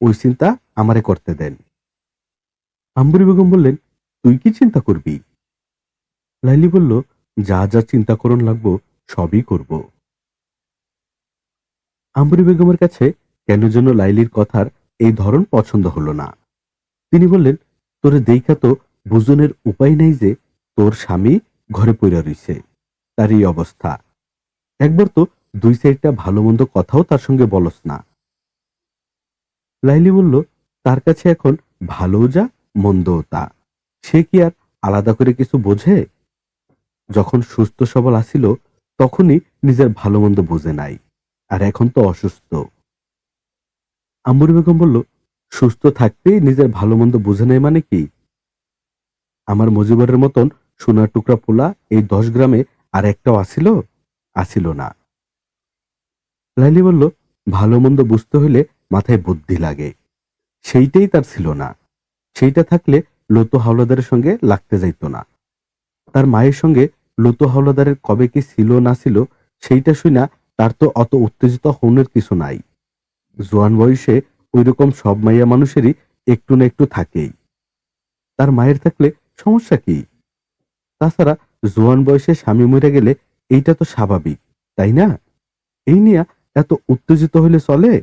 ওই চিন্তা আমারে করতে দেন। আম্বরী বেগম বললেন, তুই কি চিন্তা করবি? লাইলি বলল, যা যা চিন্তা করণ লাগবো সবই করব। আম্বরী বেগমের কাছে কেন যেন লাইলির কথার এই ধরন পছন্দ হলো না। তিনি বললেন, তোরে দেইখা তো বুঝনের উপায় নেই যে তোর স্বামী ঘরে পইরা রইছে, তার এই অবস্থা। একবার তো দুই সাইডটা ভালো মন্দ কথাও তার সঙ্গে বলস না। লাইলি বলল, তার কাছে এখন ভালোও যা মন্দও তা, সে কি আর আলাদা করে কিছু বোঝে? যখন সুস্থ সবল আসিল তখনই নিজের ভালো মন্দ বোঝে নাই, আর এখন তো অসুস্থ। আম্বরী বেগম বলল, সুস্থ থাকতেই নিজের ভালো মন্দ বুঝে নেয় মানে কি? আমার মজিবরের মতন সোনার টুকরা পোলা এই 10 গ্রামে আর একটাও আসিল? আসিল না। লাইলি বলল, ভালো মন্দ বুঝতে হইলে মাথায় বুদ্ধি লাগে, সেইটাই তার ছিল না। সেইটা থাকলে লতো হাওলাদারের সঙ্গে লাগতে যাইত না। তার মায়ের সঙ্গে লতো হাওলাদারের কবে কি ছিল না ছিল সেইটা শুনা তার তো অত উত্তেজিত হওয়ার কিছু নাই। জোয়ান বয়সে ওইরকম সব মাইয়া মানুষেরই একটু না একটু থাকেই। তার মায়ের থাকলে সমস্যা কি? তাছাড়া জোয়ান বয়সে স্বামী মরে গেলে এইটা তো স্বাভাবিক, তাই না? এই নিয়ে এত উত্তেজিত হইলে চলে?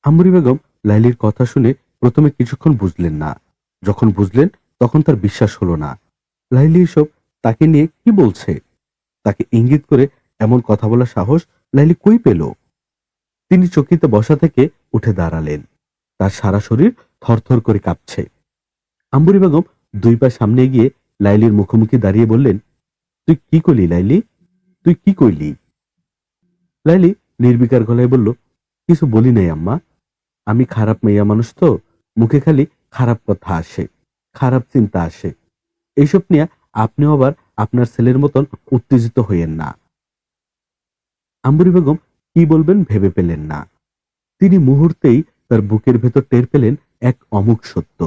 আম্বরী বেগম লাইলির কথা শুনে প্রথমে কিছুক্ষণ বুঝলেন না। যখন বুঝলেন তখন তার বিশ্বাস হলো না। লাইলি এসব তাকে নিয়ে কি বলছে? তাকে ইঙ্গিত করে এমন কথা বলার সাহস লাইলি কই পেল? তিনি চকিতে বসা থেকে উঠে দাঁড়ালেন। তার সারা শরীর থরথর করে কাঁপছে। আম্বরী বেগম 2 পা সামনে গিয়ে লাইলির মুখোমুখি দাঁড়িয়ে বললেন, তুই কি কইলি লাইলি? তুই কি কইলি? লাইলি নির্বিকার গলায় বলল, কিছু বলি নাই আম্মা। আমি খারাপ মেয়া মানুষ তো, মুখে খালি খারাপ কথা আসে, খারাপ চিন্তা আসে। এইসব নিয়ে আপনিও আবার আপনার ছেলের মতন উত্তেজিত হইয়েন না। আম্বরী বেগম কি বলবেন ভেবে পেলেন না। তিনি মুহূর্তেই তার বুকের ভেতর টের পেলেন এক অমুক সত্য।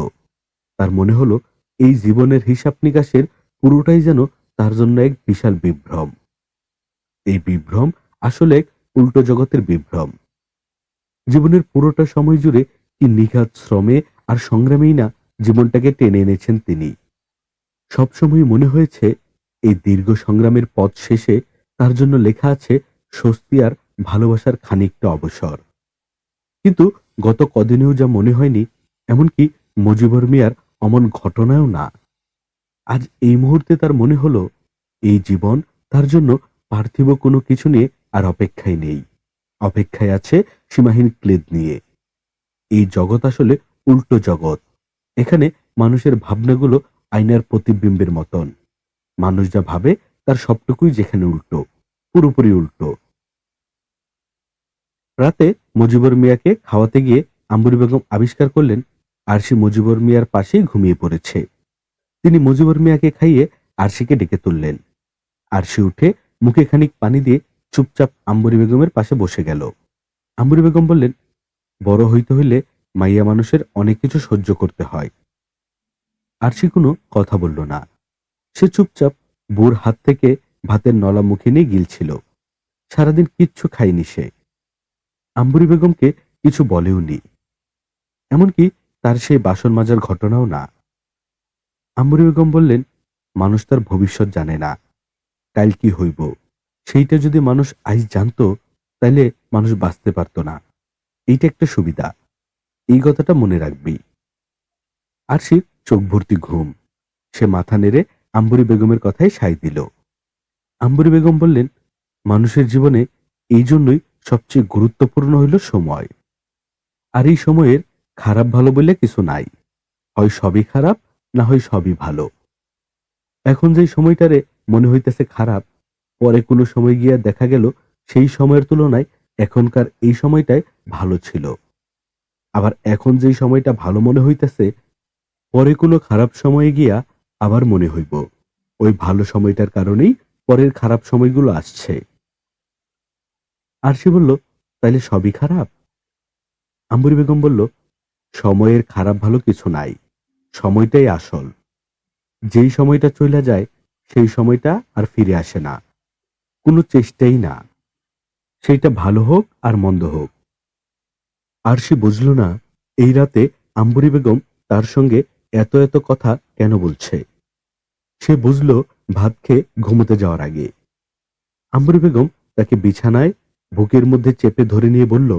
তার মনে হলো এই জীবনের হিসাব নিকাশের পুরোটাই যেন তার জন্য এক বিশাল বিভ্রম। এই বিভ্রম আসলে এক উল্টো জগতের বিভ্রম। জীবনের পুরোটা সময় জুড়ে কি নিখাত শ্রমে আর সংগ্রামেই না জীবনটাকে টেনে এনেছেন তিনি। সবসময় মনে হয়েছে এই দীর্ঘ সংগ্রামের পথ শেষে তার জন্য লেখা আছে স্বস্তি আর ভালোবাসার খানিকটা অবসর। কিন্তু গত কদিনেও যা মনে হয়নি, এমনকি মুজিবর মিয়ার অমন ঘটনাও না। আজ এই মুহূর্তে তার মনে হলো এই জীবন তার জন্য পার্থিব কোনো কিছু নিয়ে আর অপেক্ষায় নেই। অপেক্ষায় আছে সীমাহীন ক্লেদ নিয়ে। এই জগৎ আসলে উল্টো জগৎ। এখানে মানুষের ভাবনাগুলো আয়নার প্রতিবিম্বের মতন। মানুষ যা ভাবে তার সবটুকুই যেখানে উল্টো, পুরোপুরি উল্টো। রাতে মুজিবর মিয়াকে খাওয়াতে গিয়ে আম্বরী বেগম আবিষ্কার করলেন আরশি মুজিবর মিয়ার পাশেই ঘুমিয়ে পড়েছে। তিনি মুজিবর মিয়াকে খাইয়ে আরশিকে ডেকে তুললেন। আরশি উঠে মুখে খানিক পানি দিয়ে চুপচাপ আম্বরী বেগমের পাশে বসে গেল। আম্বরী বেগম বললেন, বড় হইতে হইলে মাইয়া মানুষের অনেক কিছু সহ্য করতে হয়। আরশি কোনো কথা বলল না। সে চুপচাপ বুর হাত থেকে ভাতের নলা মুখে নিয়ে গিলছিল। সারাদিন কিচ্ছু খায়নি সে। আম্বরী বেগমকে কিছু বলেও নি, এমনকি তার সেই বাসন মাজার ঘটনাও না। আম্বরী বেগম বললেন, মানুষ তার ভবিষ্যৎ জানে না, কাল কি হইব সেইটা যদি মানুষ আজ জানতো তাইলে মানুষ বাঁচতে পারত না। এইটা একটা সুবিধা, এই কথাটা মনে রাখবি। আরশির চোখ ভর্তি ঘুম। সে মাথা নেড়ে আম্বরী বেগমের কথায় সায় দিল। আম্বরী বেগম বললেন, মানুষের জীবনে এই জন্যই সবচেয়ে গুরুত্বপূর্ণ হইল সময়। আর এই সময়ের খারাপ ভালো বলে কিছু নাই, হয় সবই খারাপ, না হয় সবই ভালো। এখন যেই সময়টারে মনে হইতেছে খারাপ, পরে কোনো সময় গিয়া দেখা গেল সেই সময়ের তুলনায় এখনকার এই সময়টাই ভালো ছিল। আবার এখন যেই সময়টা ভালো মনে হইতেছে, পরে কোনো খারাপ সময়ে গিয়া আবার মনে হইব ওই ভালো সময়টার কারণেই পরের খারাপ সময়গুলো আসছে। আর সে বলল, তাইলে সবই খারাপ? আম্বরী বেগম বলল, সময়ের খারাপ ভালো কিছু নাই, সময়টাই আসল। যেই সময়টা চলে যায় সেই সময়টা আর ফিরে আসে না, কোনো চেষ্টাই না, সেইটা ভালো হোক আর মন্দ হোক। আর সে বুঝল না এই রাতে আম্বরী বেগম তার সঙ্গে এত এত কথা কেন বলছে। সে বুঝল ভাত খেয়ে ঘুমোতে যাওয়ার আগে। আম্বরী বেগম তাকে বিছানায় বুকের মধ্যে চেপে ধরে নিয়ে বলল,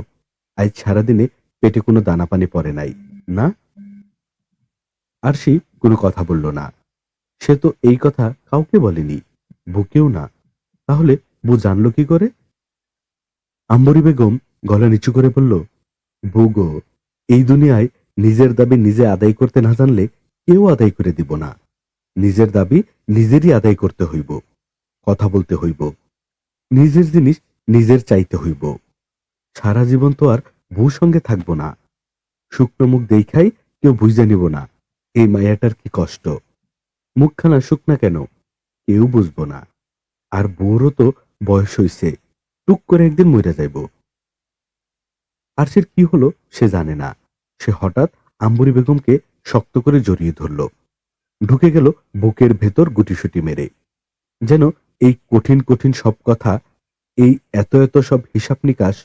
আজ সারাদিনে পেটে কোনো দানা পানি পড়ে নাই না? আরশি কোনো কথা বলল না। সে তো এই কথা কাউকে বলেনি, বুকেও না। তাহলে বউ জানলো কি করে? আম্বরী বেগম গলা নিচু করে বলল, বউ গো, এই দুনিয়ায় নিজের দাবি নিজে আদায় করতে না জানলে কেউ আদায় করে দিব না। নিজের দাবি নিজেরই আদায় করতে হইব, কথা বলতে হইব, নিজের জিনিস নিজের চাইতে হইব। সারা জীবন তো আর বউ সঙ্গে থাকবো না। শুকনো মুখ দেখাই কেউ বুঝে নিব না এই মায়াটার কি কষ্ট। মুখখানা শুকনা কেন কেউ বুঝবো না। আর বউরও তো বয়স হইছে, টুক করে একদিন মরে যাইব। আরশির কি হলো সে জানে না। সে হঠাৎ আম্বরী বেগমকে শক্ত করে জড়িয়ে ধরল, ঢুকে গেল বুকের ভেতর গুটিসুটি মেরে। যেন এই কঠিন কঠিন সব কথা, এই এত এত সব হিসাব নিকাশ,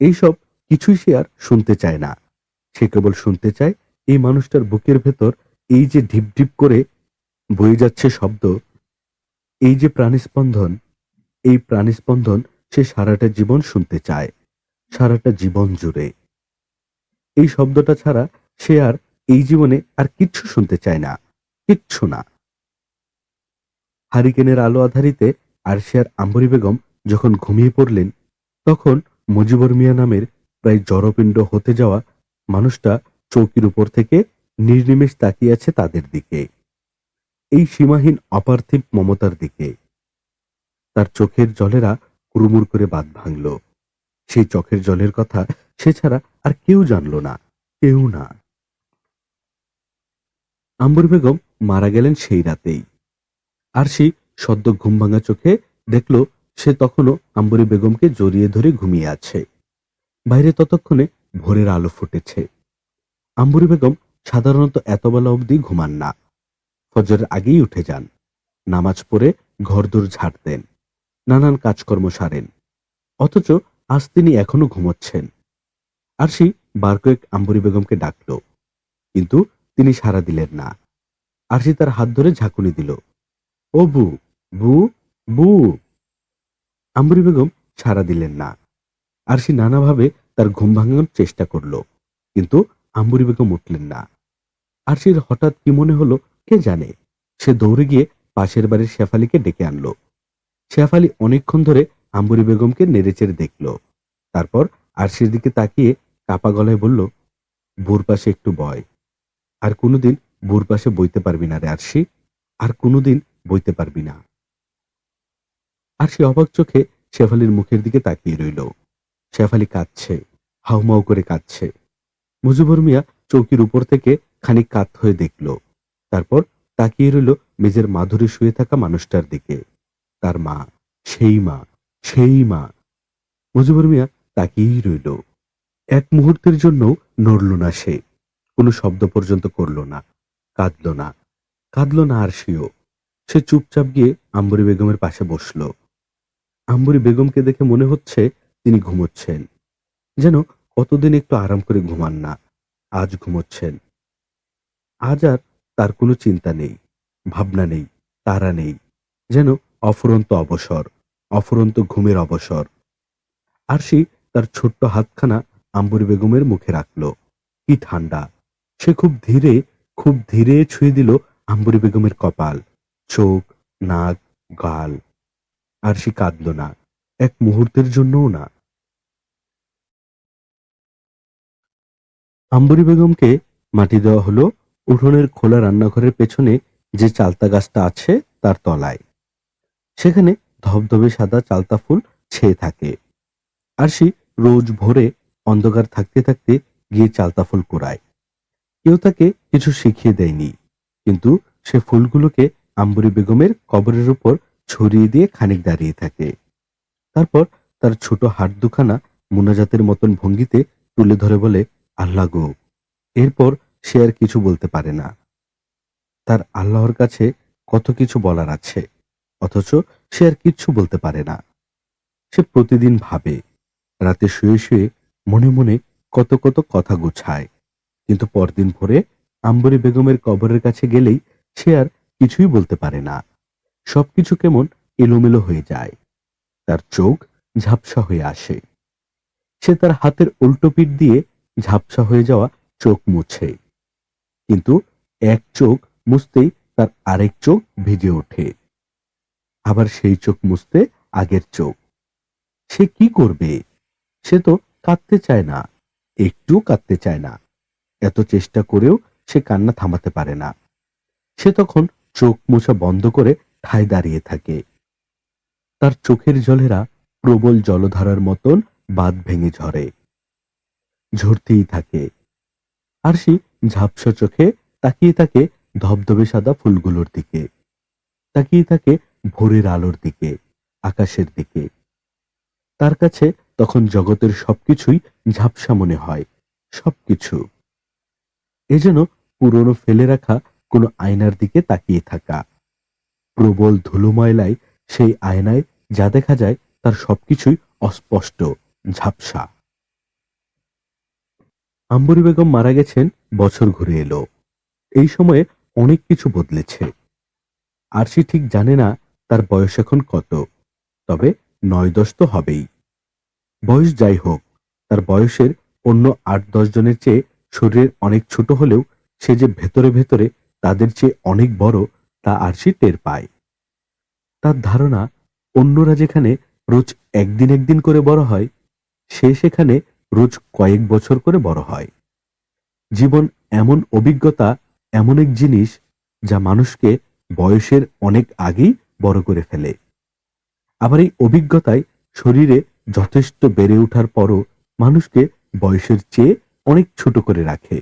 এইসব কিছুই সে আর শুনতে চায় না। সে কেবল শুনতে চায় এই মানুষটার বুকের ভেতর এই যে ঢিপ ঢিপ করে বয়ে যাচ্ছে শব্দ, এই যে প্রাণস্পন্দন, এই প্রাণস্পন্দন সে সারাটা জীবন শুনতে চায়, সারাটা জীবন জুড়ে। এই শব্দটা ছাড়া সে আর এই জীবনে আর কিচ্ছু শুনতে চায় না, কিচ্ছু না। হারিকেনের আলো আধারিতে আরশি আর আম্বরী বেগম যখন ঘুমিয়ে পড়লেন, তখন মুজিবুর মিয়া নামের প্রায় জড়পিণ্ড হতে যাওয়া মানুষটা চৌকির উপর থেকে নির্নিমেষ তাকিয়ে আছে তাদের দিকে, এই সীমাহীন অপার্থিব মমতার দিকে। তার চোখের জলেরা কুড়ুমুড় করে বাঁধ ভাঙল। সেই চোখের জলের কথা সে ছাড়া আর কেউ জানল না, কেউ না। আম্বরী বেগম মারা গেলেন সেই রাতেই। আরশি সদ্য ঘুম ভাঙা চোখে দেখল সে তখনও আম্বরী বেগমকে জড়িয়ে ধরে ঘুমিয়ে আছে। বাইরে ততক্ষণে ভোরের আলো ফুটেছে। আম্বরী বেগম সাধারণত এত বেলা অবধি ঘুমান না, ফজরের আগেই উঠে যান, নামাজ পড়ে ঘরদোর ঝাড় দেন, নানান কাজকর্ম সারেন। অথচ আজ তিনি এখনো ঘুমোচ্ছেন। আরশি বার কয়েক আম্বরী বেগমকে ডাকল, কিন্তু তিনি সাড়া দিলেন না। আরশি তার হাত ধরে ঝাঁকুনি দিল, ও বু, বু, বু। আম্বরী বেগম সাড়া দিলেন না। আরশি নানাভাবে তার ঘুম ভাঙানোর চেষ্টা করল, কিন্তু আম্বরী বেগম উঠলেন না। আরশির হঠাৎ কি মনে হলো কে জানে। সে দৌড়ে গিয়ে পাশের বাড়ির শেফালিকে ডেকে আনলো। শেফালি অনেকক্ষণ ধরে আম্বরী বেগমকে নেড়েচেড়ে দেখল, তারপর আরশির দিকে তাকিয়ে কাপা গলায় বলল, বুর পাশে একটু বয়। আর কোনোদিন বুর পাশে বইতে পারবি না রে আরশি, আর কোনোদিন বইতে পারবি না। আরশি অবাক চোখে শেফালির মুখের দিকে তাকিয়ে রইল। শেফালি কাঁদছে, হাউমাউ করে কাঁদছে। মুজিবুর মিয়া চৌকির উপর থেকে খানিক কাত হয়ে দেখল, তারপর তাকিয়ে রইল মেজের মাধুরী শুয়ে থাকা মানুষটার দিকে। তার মা, সেই মা, সেই মা। মুজিবুর মিয়া তাকিয়েই রইল। এক মুহূর্তের জন্য নড়ল না সে, কোনো শব্দ পর্যন্ত করল না, কাঁদল না, কাঁদল না আরশিও। সে চুপচাপ গিয়ে আম্বরী বেগমের পাশে বসল। আম্বরী বেগমকে দেখে মনে হচ্ছে তিনি ঘুমোচ্ছেন, যেন কতদিন একটু আরাম করে ঘুমান না, আজ ঘুমোচ্ছেন। আজ আর তার কোনো চিন্তা নেই, ভাবনা নেই, তাড়া নেই, যেন অফুরন্ত অবসর, অফুরন্ত ঘুমের অবসর। আরশি তার ছোট্ট হাতখানা আম্বরী বেগমের মুখে রাখল। কি ঠান্ডা! সে খুব ধীরে ছুঁয়ে দিল আম্বরী বেগমের কপাল, চোখ, নাক, গাল। আরশি কাঁদল না, এক মুহূর্তের জন্যও না। আম্বরী বেগমকে মাটি দেওয়া হলো উঠোনের খোলা রান্নাঘরের পেছনে যে চালতা গাছটা আছে তার তলায়। সেখানে ধবধবে সাদা চালতা ফুল ছেয়ে থাকে। আরশি রোজ ভোরে অন্ধকার থাকতে থাকতে গিয়ে চালতা ফুল কুড়ায়। কেউ তাকে কিছু শিখিয়ে দেয়নি, কিন্তু সে ফুলগুলোকে আম্বরী বেগমের কবরের উপর ছড়িয়ে দিয়ে খানিক দাঁড়িয়ে থাকে। তারপর তার ছোট হাত দুখানা মুনাজাতের মতন ভঙ্গিতে তুলে ধরে বলে, আল্লাহ গো। এরপর সে আর কিছু বলতে পারে না। তার আল্লাহর কাছে কত কিছু বলার আছে, অথচ সে আর কিচ্ছু বলতে পারে না। সে প্রতিদিন ভাবে, রাতে শুয়ে শুয়ে মনে মনে কত কত কথা গুছায়, কিন্তু পরদিন ভোরে আম্বরী বেগমের কবরের কাছে গেলেই সে আর কিছুই বলতে পারে না। সবকিছু কেমন এলোমেলো হয়ে যায়। তার চোখ ঝাপসা হয়ে আসে। সে তার হাতের উল্টো পিঠ দিয়ে ঝাপসা হয়ে যাওয়া চোখ মুছে, কিন্তু এক চোখ মুছতেই তার আরেক চোখ ভিজে ওঠে। আবার সেই চোখ মুছতে আগের চোখ। সে কি করবে? সে তো কাঁদতে চায় না, একটুও কাঁদতে চায় না। এত চেষ্টা করেও সে কান্না থামাতে পারে না। সে তখন চোখ মোছা বন্ধ করে ঠায় দাঁড়িয়ে থাকে। তার চোখের জলেরা প্রবল জলধারার মতন বাঁধ ভেঙে ঝরে, ঝরতেই থাকে। আরশি ঝাপসা চোখে তাকিয়ে থাকে ধবধবে সাদা ফুলগুলোর দিকে, তাকিয়ে থাকে ভোরের আলোর দিকে, আকাশের দিকে। তার কাছে তখন জগতের সবকিছুই ঝাপসা মনে হয়, সবকিছু। এ যেন পুরনো ফেলে রাখা কোনো আয়নার দিকে তাকিয়ে থাকা। প্রবল ধুলো ময়লায় সেই আয়নায় যা দেখা যায় তার সবকিছুই অস্পষ্ট, ঝাপসা। আম্বরী বেগম মারা গেছেন, বছর ঘুরে এলো। এই সময়ে অনেক কিছু বদলেছে। আরশি ঠিক জানে না তার বয়স এখন কত, তবে 9-10 তো হবেই। বয়স যাই হোক, তার বয়সের অন্য 8-10 জনের চেয়ে শরীরের অনেক ছোট হলেও সে যে ভেতরে ভেতরে তাদের চেয়ে অনেক বড়, তা আরশি টের পায়। তার ধারণা, অন্যরা যেখানে রোজ একদিন একদিন করে বড় হয়, সে সেখানে রোজ কয়েক বছর করে বড় হয়। জীবন এমন অভিজ্ঞতা, এমন এক জিনিস যা মানুষকে বয়সের অনেক আগেই বড় করে ফেলে। আবার এই অভিজ্ঞতায় শরীরে যথেষ্ট বেড়ে ওঠার পরও মানুষকে বয়সের চেয়ে অনেক ছোট করে রাখে।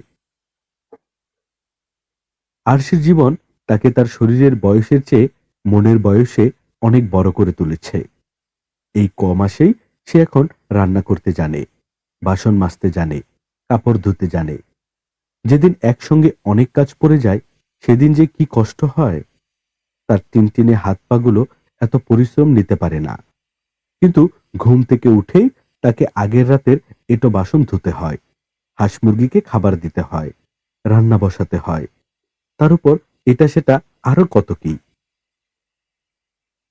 আরশির জীবন তাকে তার শরীরের বয়সের চেয়ে মনের বয়সে অনেক বড় করে তুলেছে। এই কমাসেই সে এখন রান্না করতে জানে, বাসন মাজতে জানে, কাপড় ধুতে জানে। যেদিন একসঙ্গে অনেক কাজ পড়ে যায়, সেদিন যে কি কষ্ট হয়। তার টিনটিনে হাত পাগুলো এত পরিশ্রম নিতে পারে না, কিন্তু ঘুম থেকে উঠেই তাকে আগের রাতের এঁটো বাসন ধুতে হয়, হাঁস মুরগিকে খাবার দিতে হয়, রান্না বসাতে হয়। তার উপর এটা সেটা আরো কত কি।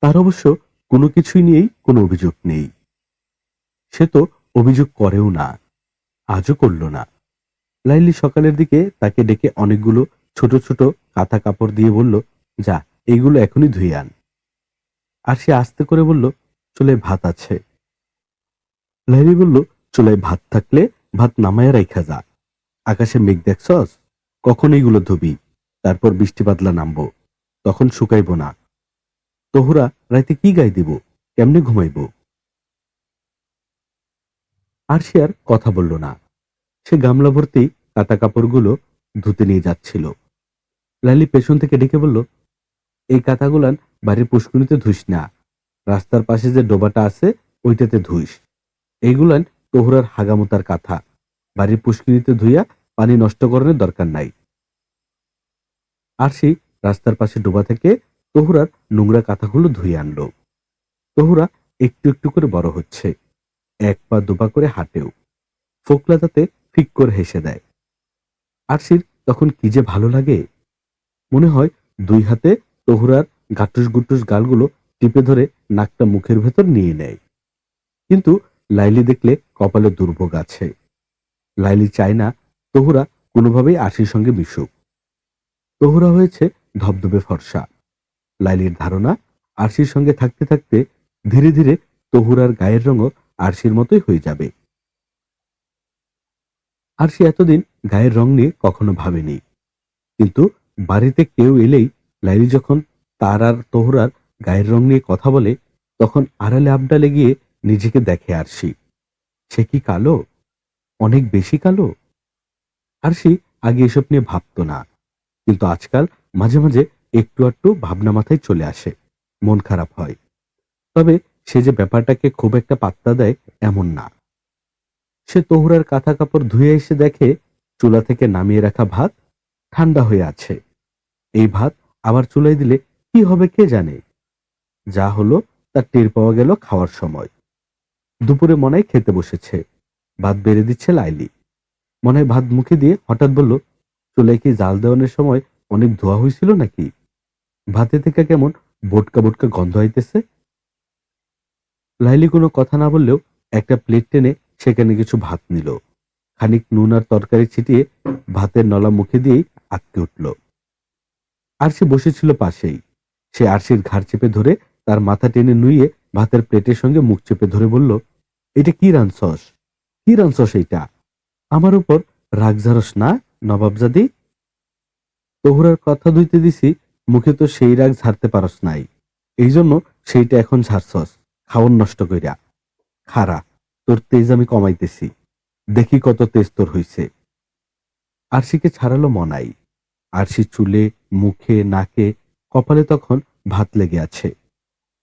তার অবশ্য কোনো কিছুই নিয়েই কোনো অভিযোগ নেই। সে তো অভিযোগ করেও না, আজও করল না। লাইলি সকালের দিকে তাকে ডেকে অনেকগুলো ছোট ছোট কাঁথা কাপড় দিয়ে বলল, যা, এইগুলো এখনই ধুয়ে আন। আর সে আস্তে করে বলল, চুলায় ভাত আছে। লাইলি বলল, চুলায় ভাত থাকলে ভাত নামায়া রাইখা যা। আকাশে মেঘ দেখছস? কখন এইগুলো ধুবি? তারপর বৃষ্টি বাদলা নামবো, তখন শুকাইব না। তোহরা রাইতে কি গাই দিব? কেমনে ঘুমাইব? আর সে আর কথা বলল না। সে গামলা ভর্তি কাটা কাপড়গুলো ধুতে নিয়ে যাচ্ছিল। লাইলি পেছন থেকে ডেকে বলল, এই কাঁথাগুলান বাড়ির পুষ্কুনিতে ধুইস না, রাস্তার পাশে যে ডোবাটা আছে ওইটাতে ধুইস। এইগুলান তোহরার হাগামোতার কাঁথা, বাড়ির পুষ্কুনিতে ধুইয়া পানি নষ্ট করানোর দরকার নাই। আর সেই রাস্তার পাশে ডোবা থেকে তোহরার নোংরা কাঁথাগুলো ধুয়ে আনলো। তোহরা একটু একটু করে বড় হচ্ছে, এক পা দুপা করে হাঁটেও। ফোকলা তাতে ফিক করে হেসে দেয়। আরশির তখন কি যে ভালো লাগে। মনে হয় দুই হাতে তোহরার গাটুস গুটুস গালগুলো টিপে ধরে নাকটা মুখের ভেতর নিয়ে নেয়। কিন্তু লাইলি দেখলে কপালে দুর্ভোগ আছে। লাইলি চায় না তোহরা কোনোভাবেই আরশির সঙ্গে মিশুক। তোহরা হয়েছে ধবধবে ফর্সা। লাইলির ধারণা, আরশির সঙ্গে থাকতে থাকতে ধীরে ধীরে তহুরার গায়ের রঙও আরশির মতোই হয়ে যাবে। আরশি এতদিন গায়ের রং নিয়ে কখনো ভাবেনি, কিন্তু বাড়িতে কেউ এলেই লাইলি যখন তার আর তহুরার গায়ের রং নিয়ে কথা বলে, তখন আড়ালে আবডালে গিয়ে নিজেকে দেখে আরশি। সে কি কালো? অনেক বেশি কালো? আরশি আগে এসব নিয়ে ভাবতো না, কিন্তু আজকাল মাঝে মাঝে একটু একটু ভাবনা মাথায় চলে আসে, মন খারাপ হয়। তবে সে যে ব্যাপারটাকে খুব একটা পাত্তা দেয় এমন না। সে তহুরার কাঁথা কাপড় ধুয়ে এসে দেখে চুলা থেকে নামিয়ে রাখা ভাত ঠান্ডা হয়ে আছে। এই ভাত আবার চুলায় দিলে কি হবে কে জানে। যা হলো তার টের পাওয়া গেল খাওয়ার সময়। দুপুরে মনাই খেতে বসেছে। ভাত বেড়ে দিচ্ছে লাইলি। মনাই ভাত মুখে দিয়ে হঠাৎ বলল, চুলায় কি জাল দেওয়ানোর সময় অনেক ধোয়া হয়েছিল নাকি? ভাতে থেকে কেমন বোটকা বোটকা গন্ধ আইতেছে। লাইলি কোনো কথা না বললেও একটা প্লেট টেনে সেখানে কিছু ভাত নিল। খানিক নুন আর তরকারি ছিটিয়ে ভাতের নলা মুখে দিয়েই আটকে উঠল। আরশি বসেছিল পাশেই। সে আরশির ঘাড় চেপে ধরে তার মাথা টেনে নুইয়ে ভাতের প্লেটের সঙ্গে মুখ চেপে ধরে বলল, এটা কি রানছস? কি রানছস এইটা? আমার উপর রাগ ঝাড়স না নবাবজাদি? তহুরার কথা ধুইতে দিছি, মুখে তো সেই রাগ ঝাড়তে পারস নাই, এই জন্য সেইটা এখন ঝাড়ছস খাওয়ার নষ্ট কইরা। খারা, তোর তেজ আমি কমাইতেছি, দেখি কত তেজ তোর হইছে। আরশিকে ছাড়ালো মনাই। আরশি চুলে, মুখে, নাকে, কপালে তখন ভাত লেগে আছে।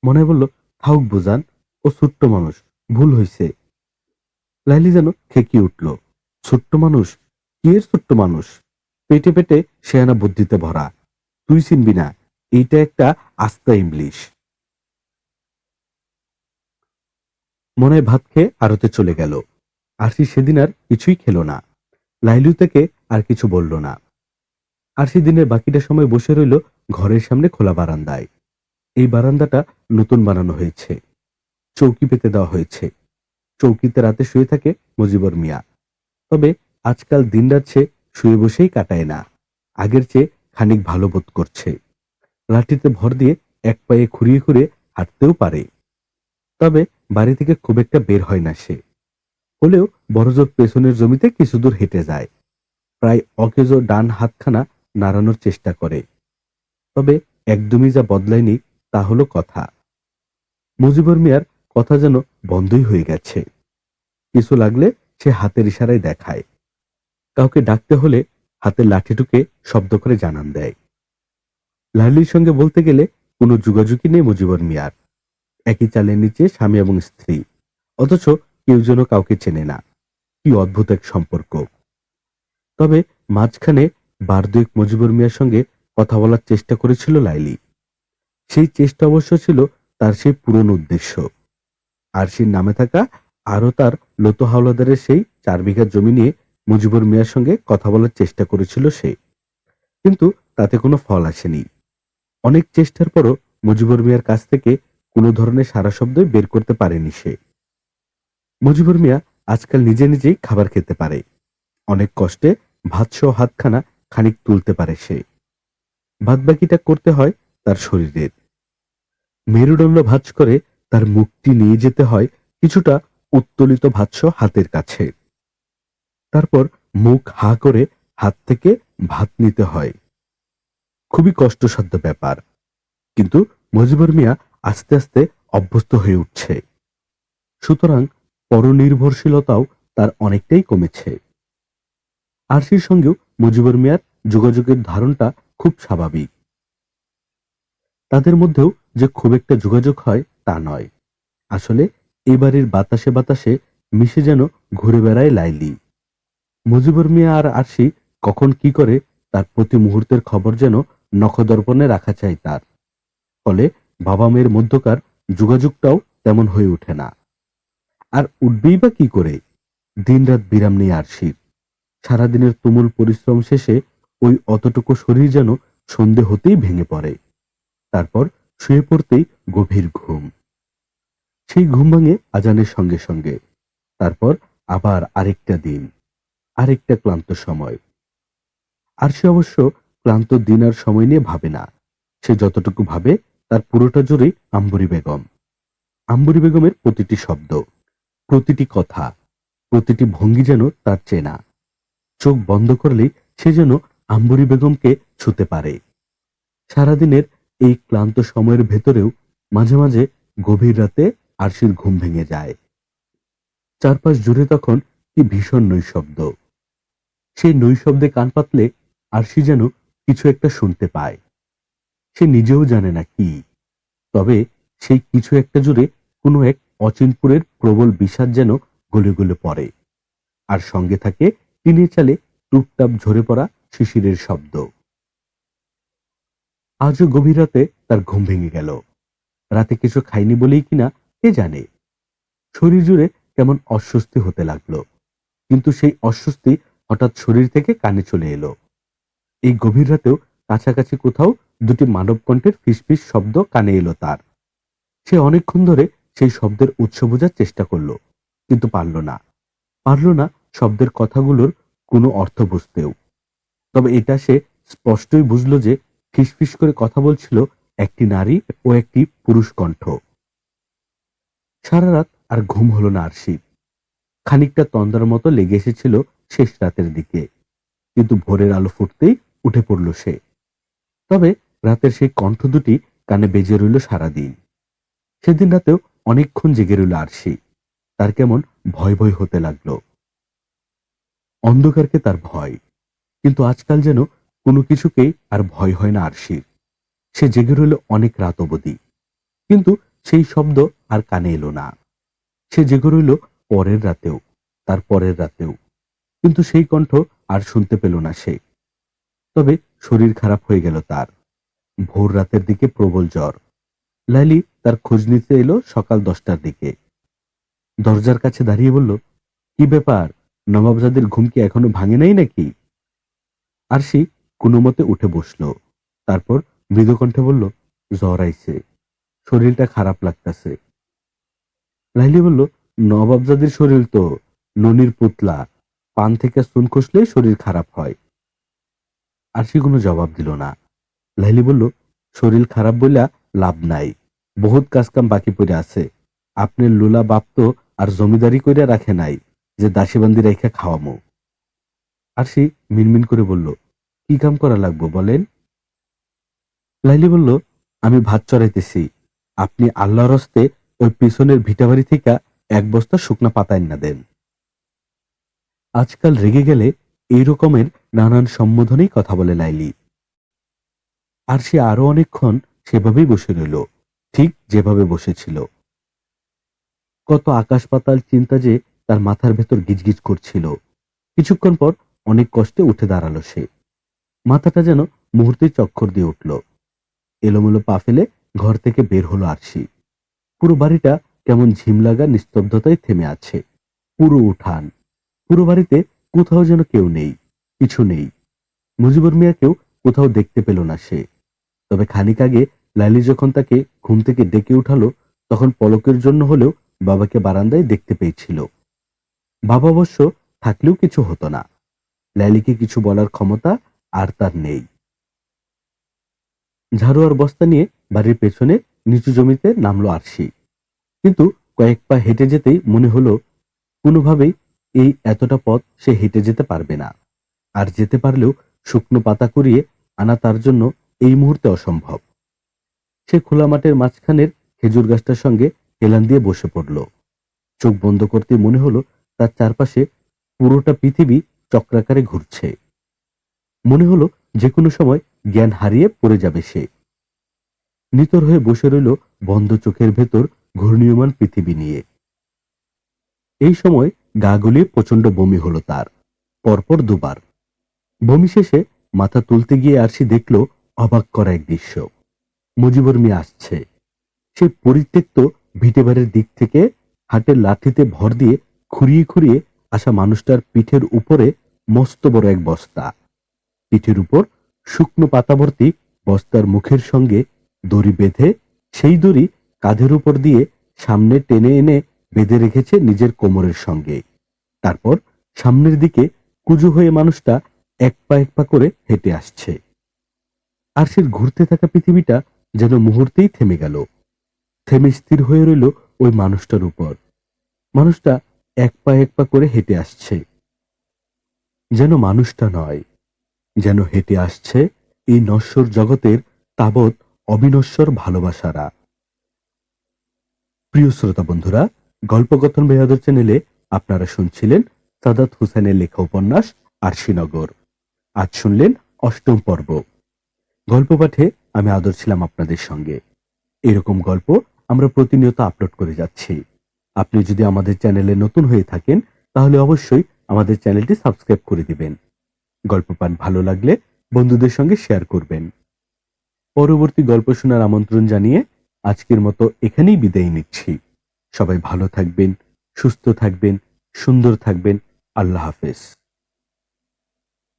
মনে বলল, থাউক বুজান, ও ছোট্ট মানুষ, ভুল হইছে। লাইলি যেন খেকিয়ে উঠল। ছোট্ট মানুষ? কি এর ছোট্ট মানুষ? পেটে পেটে শেয়ানা বুদ্ধিতে ভরা। তুই চিনবি না, এইটা একটা আস্তা ইংলিশ। মনে হয় ভাত খেয়ে আড়তে চলে গেল। আরশি সেদিন আর কিছুই খেলো না। লাইলু থেকে আর কিছু বলল না। আরশি দিনের বাকিটা সময় বসে রইল ঘরের সামনে খোলা বারান্দায়। এই বারান্দাটা নতুন বানানো হয়েছে। চৌকি পেতে দেওয়া হয়েছে। চৌকিতে রাতে শুয়ে থাকে মুজিবর মিয়া। তবে আজকাল দিনরাত সে শুয়ে বসেই কাটায় না। আগের চেয়ে খানিক ভালো বোধ করছে। লাঠিতে ভর দিয়ে এক পায়ে খুঁড়িয়ে খুঁড়িয়ে হাঁটতেও পারে। তবে বাড়ি থেকে খুব একটা বের হয় না সে। হলেও বড়জোর পেছনের জমিতে কিছু দূর হেঁটে যায়। প্রায় অকেজো ডান হাতখানা নাড়ানোর চেষ্টা করে। তবে একদমই যা বদলায়নি তা হলো কথা। মুজিবর মিয়ার কথা যেন বন্ধই হয়ে গেছে। কিছু লাগলে সে হাতের ইশারায় দেখায়। কাউকে ডাকতে হলে হাতের লাঠিটুকে শব্দ করে জানান দেয়। লাইলির সঙ্গে বলতে গেলে কোনো যোগাযোগই নেই মুজিবর মিয়ার। একই চালের নিচে স্বামী এবং স্ত্রী, অথচ কেউ যেন কাউকে চেনে না। কি অদ্ভুত এক সম্পর্ক। তবে মাঝখানে বার দুয়েক মুজিবুর মিয়ার সঙ্গে কথা বলার চেষ্টা করেছিল লাইলি। সেই চেষ্টা অবশ্য ছিল তার সেই পুরনো উদ্দেশ্য। আরশির নামে থাকা আরো তার লতো হাওলাদারের সেই 4 বিঘা জমি নিয়ে মুজিবুর মিয়ার সঙ্গে কথা বলার চেষ্টা করেছিল সে। কিন্তু তাতে কোনো ফল আসেনি। অনেক চেষ্টার পরও মুজিবুর মিয়ার কাছ থেকে কোনো ধরনের সাড়া শব্দই বের করতে পারেনি সে। মুজিবুর মিয়া আজকাল নিজে নিজেই খাবার খেতে পারে। অনেক কষ্টে ভাতসহ হাতখানা খানিক তুলতে পারে সে। বাদবাকিটা করতে হয় তার শরীরের। মেরুদণ্ড ভাঁজ করে তার মুখটি নিয়ে যেতে হয় কিছুটা উত্তোলিত ভাতসহ হাতের কাছে। তারপর মুখ হা করে হাত থেকে ভাত নিতে হয়। খুবই কষ্টসাধ্য ব্যাপার। কিন্তু মুজিবুর মিয়া আস্তে আস্তে অভ্যস্ত হয়ে উঠছে। সুতরাং পরনির্ভরশীলতাও তার অনেকটাই কমেছে। আরশির সঙ্গেও মুজিবুর মিয়ার যোগাযোগের ধারণটা খুব স্বাভাবিক। তাদের মধ্যেও যে খুব একটা যোগাযোগ হয় তা নয়। আসলে এই বাড়ির বাতাসে বাতাসে মিশে যেন ঘুরে বেড়ায় লাইলি। মুজিবুর মিয়া আর আরশি কখন কি করে তার প্রতি মুহূর্তের খবর যেন নখদর্পণে রাখা চাই তার। ফলে বাবা মেয়ের মধ্যকার যোগাযোগটাও তেমন হয়ে ওঠে না। আর উঠবেই বা কি করে? দিনরাত বিরাম নেই আরশির। সারাদিনের তুমুল পরিশ্রম শেষে ওই অতটুকু শরীর যেন সন্ধে হতেই ভেঙে পড়ে। তারপর শুয়ে পড়তেই গভীর ঘুম। সেই ঘুম ভাঙে আজানের সঙ্গে সঙ্গে। তারপর আবার আরেকটা দিন, আরেকটা ক্লান্ত সময়। আর সে অবশ্য ক্লান্ত দিন আর সময় নিয়ে ভাবে না। সে যতটুকু ভাবে তার পুরোটা জুড়েই আম্বরী বেগম। আম্বরী বেগমের প্রতিটি শব্দ, প্রতিটি কথা, প্রতিটি ভঙ্গি যেন তার চেনা। চোখ বন্ধ করলেই সে যেন আম্বরী বেগমকে ছুতে পারে। সারাদিনের এই ক্লান্ত সময়ের ভেতরেও মাঝে মাঝে গভীর রাতে আরশির ঘুম ভেঙে যায়। চারপাশ জুড়ে তখন কি ভীষণ নৈশব্দ। সেই নৈশব্দে কান পাতলে আরশি যেন কিছু একটা শুনতে পায়। সে নিজেও জানে না কি। তবে সেই কিছু একটা জুড়ে কোনো এক অচিনপুরের প্রবল বিষাদ যেন গলে গলে পড়ে। আর সঙ্গে থাকে টিনের চালে টুপটাপ ঝরে পড়া শিশিরের শব্দ। আজও গভীর রাতে তার ঘুম ভেঙে গেল। রাতে কিছু খায়নি বলেই কিনা কে জানে, শরীর জুড়ে কেমন অস্বস্তি হতে লাগলো। কিন্তু সেই অস্বস্তি হঠাৎ শরীর থেকে কানে চলে এলো। এই গভীর রাতেও কাছাকাছি কোথাও দুটি মানব কণ্ঠের ফিসফিস শব্দ কানে এলো তার। সে অনেকক্ষণ ধরে সেই শব্দের উৎস বোঝার চেষ্টা করলো, কিন্তু পারল না শব্দের কথাগুলোর কোনো অর্থ বুঝতেও। তবে এটা সে স্পষ্টই বুঝলো যে ফিসফিস করে কথা বলছিল একটি নারী ও একটি পুরুষ কণ্ঠ। সারা রাত আর ঘুম হলো না আরশির। খানিকটা তন্দ্রার মতো লেগে এসেছিল শেষ রাতের দিকে, কিন্তু ভোরের আলো ফুটতেই উঠে পড়ল সে। তবে রাতের সেই কণ্ঠ দুটি কানে বেজে রইল সারাদিন। সেদিন রাতেও অনেকক্ষণ জেগে রইল আরশি। তার কেমন ভয় ভয় হতে লাগলো। অন্ধকারকে তার ভয়, কিন্তু আজকাল যেন কোনো কিছুকেই আর ভয় হয় না আরশির। সে জেগে রইল অনেক রাত অবধি, কিন্তু সেই শব্দ আর কানে এলো না। সে জেগে রইল পরের রাতেও, তার পরের রাতেও, কিন্তু সেই কণ্ঠ আর শুনতে পেল না সে। তবে শরীর খারাপ হয়ে গেল তার। ভোর রাতের দিকে প্রবল জ্বর। লাইলি তার খোঁজ নিতে এলো সকাল 10টার দিকে। দরজার কাছে দাঁড়িয়ে বলল, কি ব্যাপার, নবাবজাদের ঘুম কি এখনো ভাঙে নাই নাকি? আরশি কোনো মতে উঠে বসলো। তারপর মৃদু কণ্ঠে বলল, জ্বর আইছে, শরীরটা খারাপ লাগতেছে। লাইলি বলল, নবাবজাদের শরীর তো ননির পুতলা, পান থেকে চুন খসলেই শরীর খারাপ হয়। আরশি কোনো জবাব দিল না। লাইলি বলল, শরীর খারাপ বইলা লাভ নাই, বহুত কাজকাম বাকি পড়ে আছে। আপনার লুলা বাপ তো আর জমিদারি কইরা রাখে নাই যে দাসীবান্দি রেখে খাওয়ামো। আরশি মিনমিন করে বলল, কি কাম করা লাগবো বলেন? লাইলি বলল, আমি ভাত চড়াইতেছি, আপনি আল্লাহর হস্তে ওই পিছনের ভিটাবাড়ি থেকে 1 বস্তা শুকনা পাতায় না দেন। আজকাল রেগে গেলে এই রকমের নানান সম্বোধনেই কথা বলে লাইলি। আর সে আরো অনেকক্ষণ সেভাবেই বসে রইল, ঠিক যেভাবে বসেছিল। কত আকাশ পাতাল চিন্তা যে তার মাথার ভেতর গিজগিজ করছিল। কিছুক্ষণ পর অনেক কষ্টে উঠে দাঁড়ালো সে। মাথাটা যেন মুহূর্তেই চক্কর দিয়ে উঠল। এলোমেলো পা ফেলে ঘর থেকে বের হলো আরশি। পুরো বাড়িটা কেমন ঝিমলাগা নিস্তব্ধতায় থেমে আছে। পুরো উঠান, পুরো বাড়িতে কোথাও যেন কেউ নেই, কিছু নেই। মুজিবুর মিয়াকেও কোথাও দেখতে পেল না সে। তবে খানিক আগে লাইলি যখন তাকে ঘুম থেকে ডেকে উঠালো, তখন পলকের জন্য হলেও বাবাকে বারান্দায় দেখতে পেয়েছিল। বাবা অবশ্য থাকলেও কিছু হতো না। লাইলিকে কিছু বলার ক্ষমতা আর তার নেই। ঝাড়ু আর বস্তা নিয়ে বাড়ির পেছনে নিচু জমিতে নামলো আরশি। কিন্তু কয়েক পা হেঁটে যেতেই মনে হলো কোনোভাবেই এই এতটা পথ সে হেঁটে যেতে পারবে না। আর যেতে পারলেও শুকনো পাতা কুড়িয়ে আনা তার জন্য এই মুহূর্তে অসম্ভব। সে খোলা মাঠের মাঝখানের খেজুর গাছটার সঙ্গে হেলান দিয়ে বসে পড়ল। চোখ বন্ধ করতে মনে হলো তার চারপাশে পুরোটা পৃথিবী চক্রাকারে ঘুরছে। মনে হলো যে কোনো সময় জ্ঞান হারিয়ে পড়ে যাবে সে। নিতর হয়ে বসে রইল বন্ধ চোখের ভেতর ঘূর্ণীয়মান পৃথিবী নিয়ে। এই সময় গা গুলিয়ে প্রচন্ড বমি হলো তার, পরপর 2বার। বমি শেষে মাথা তুলতে গিয়ে আরশি দেখল অবাক করা এক দৃশ্য। মুজিবুর মিয়া আসছে। সে পরিত্যক্ত ভিটেবাড়ির দিক থেকে হাটের লাঠিতে ভর দিয়ে খুঁড়িয়ে খুঁড়িয়ে আসা মানুষটার পিঠের উপরে মস্ত বড় এক বস্তা। পিঠের উপর শুকনো পাতা ভর্তি বস্তার মুখের সঙ্গে দড়ি বেঁধে, সেই দড়ি কাঁধের উপর দিয়ে সামনে টেনে এনে বেঁধে রেখেছে নিজের কোমরের সঙ্গে। তারপর সামনের দিকে কুজো হয়ে মানুষটা এক পা করে হেঁটে আসছে। আরশির ঘুরতে থাকা পৃথিবীটা যেন মুহূর্তেই থেমে গেল। থেমে স্থির হয়ে রইল ওই মানুষটার উপর। মানুষটা এক পা করে হেঁটে আসছে। যেন মানুষটা নয়, যেন হেঁটে আসছে এই নশ্বর জগতের তাবৎ অবিনশ্বর ভালোবাসারা। প্রিয় শ্রোতা বন্ধুরা, গল্পকথন বেহাদর চ্যানেলে আপনারা শুনছিলেন সাদাত হোসেনের লেখা উপন্যাস আরশিনগর। আজ শুনলেন 8ম পর্ব। গল্প পাঠে আমি আদর ছিলাম আপনাদের সঙ্গে। এরকম গল্প আমরা প্রতিনিয়ত আপলোড করে যাচ্ছি। আপনি যদি আমাদের চ্যানেলে নতুন হয়ে থাকেন, তাহলে অবশ্যই আমাদের চ্যানেলটি সাবস্ক্রাইব করে দিবেন। গল্প পাঠ ভালো লাগলে বন্ধুদের সঙ্গে শেয়ার করবেন। পরবর্তী গল্প শোনার আমন্ত্রণ জানিয়ে আজকের মতো এখানেই বিদায় নিচ্ছি। সবাই ভালো থাকবেন, সুস্থ থাকবেন, সুন্দর থাকবেন। আল্লাহ হাফেজ।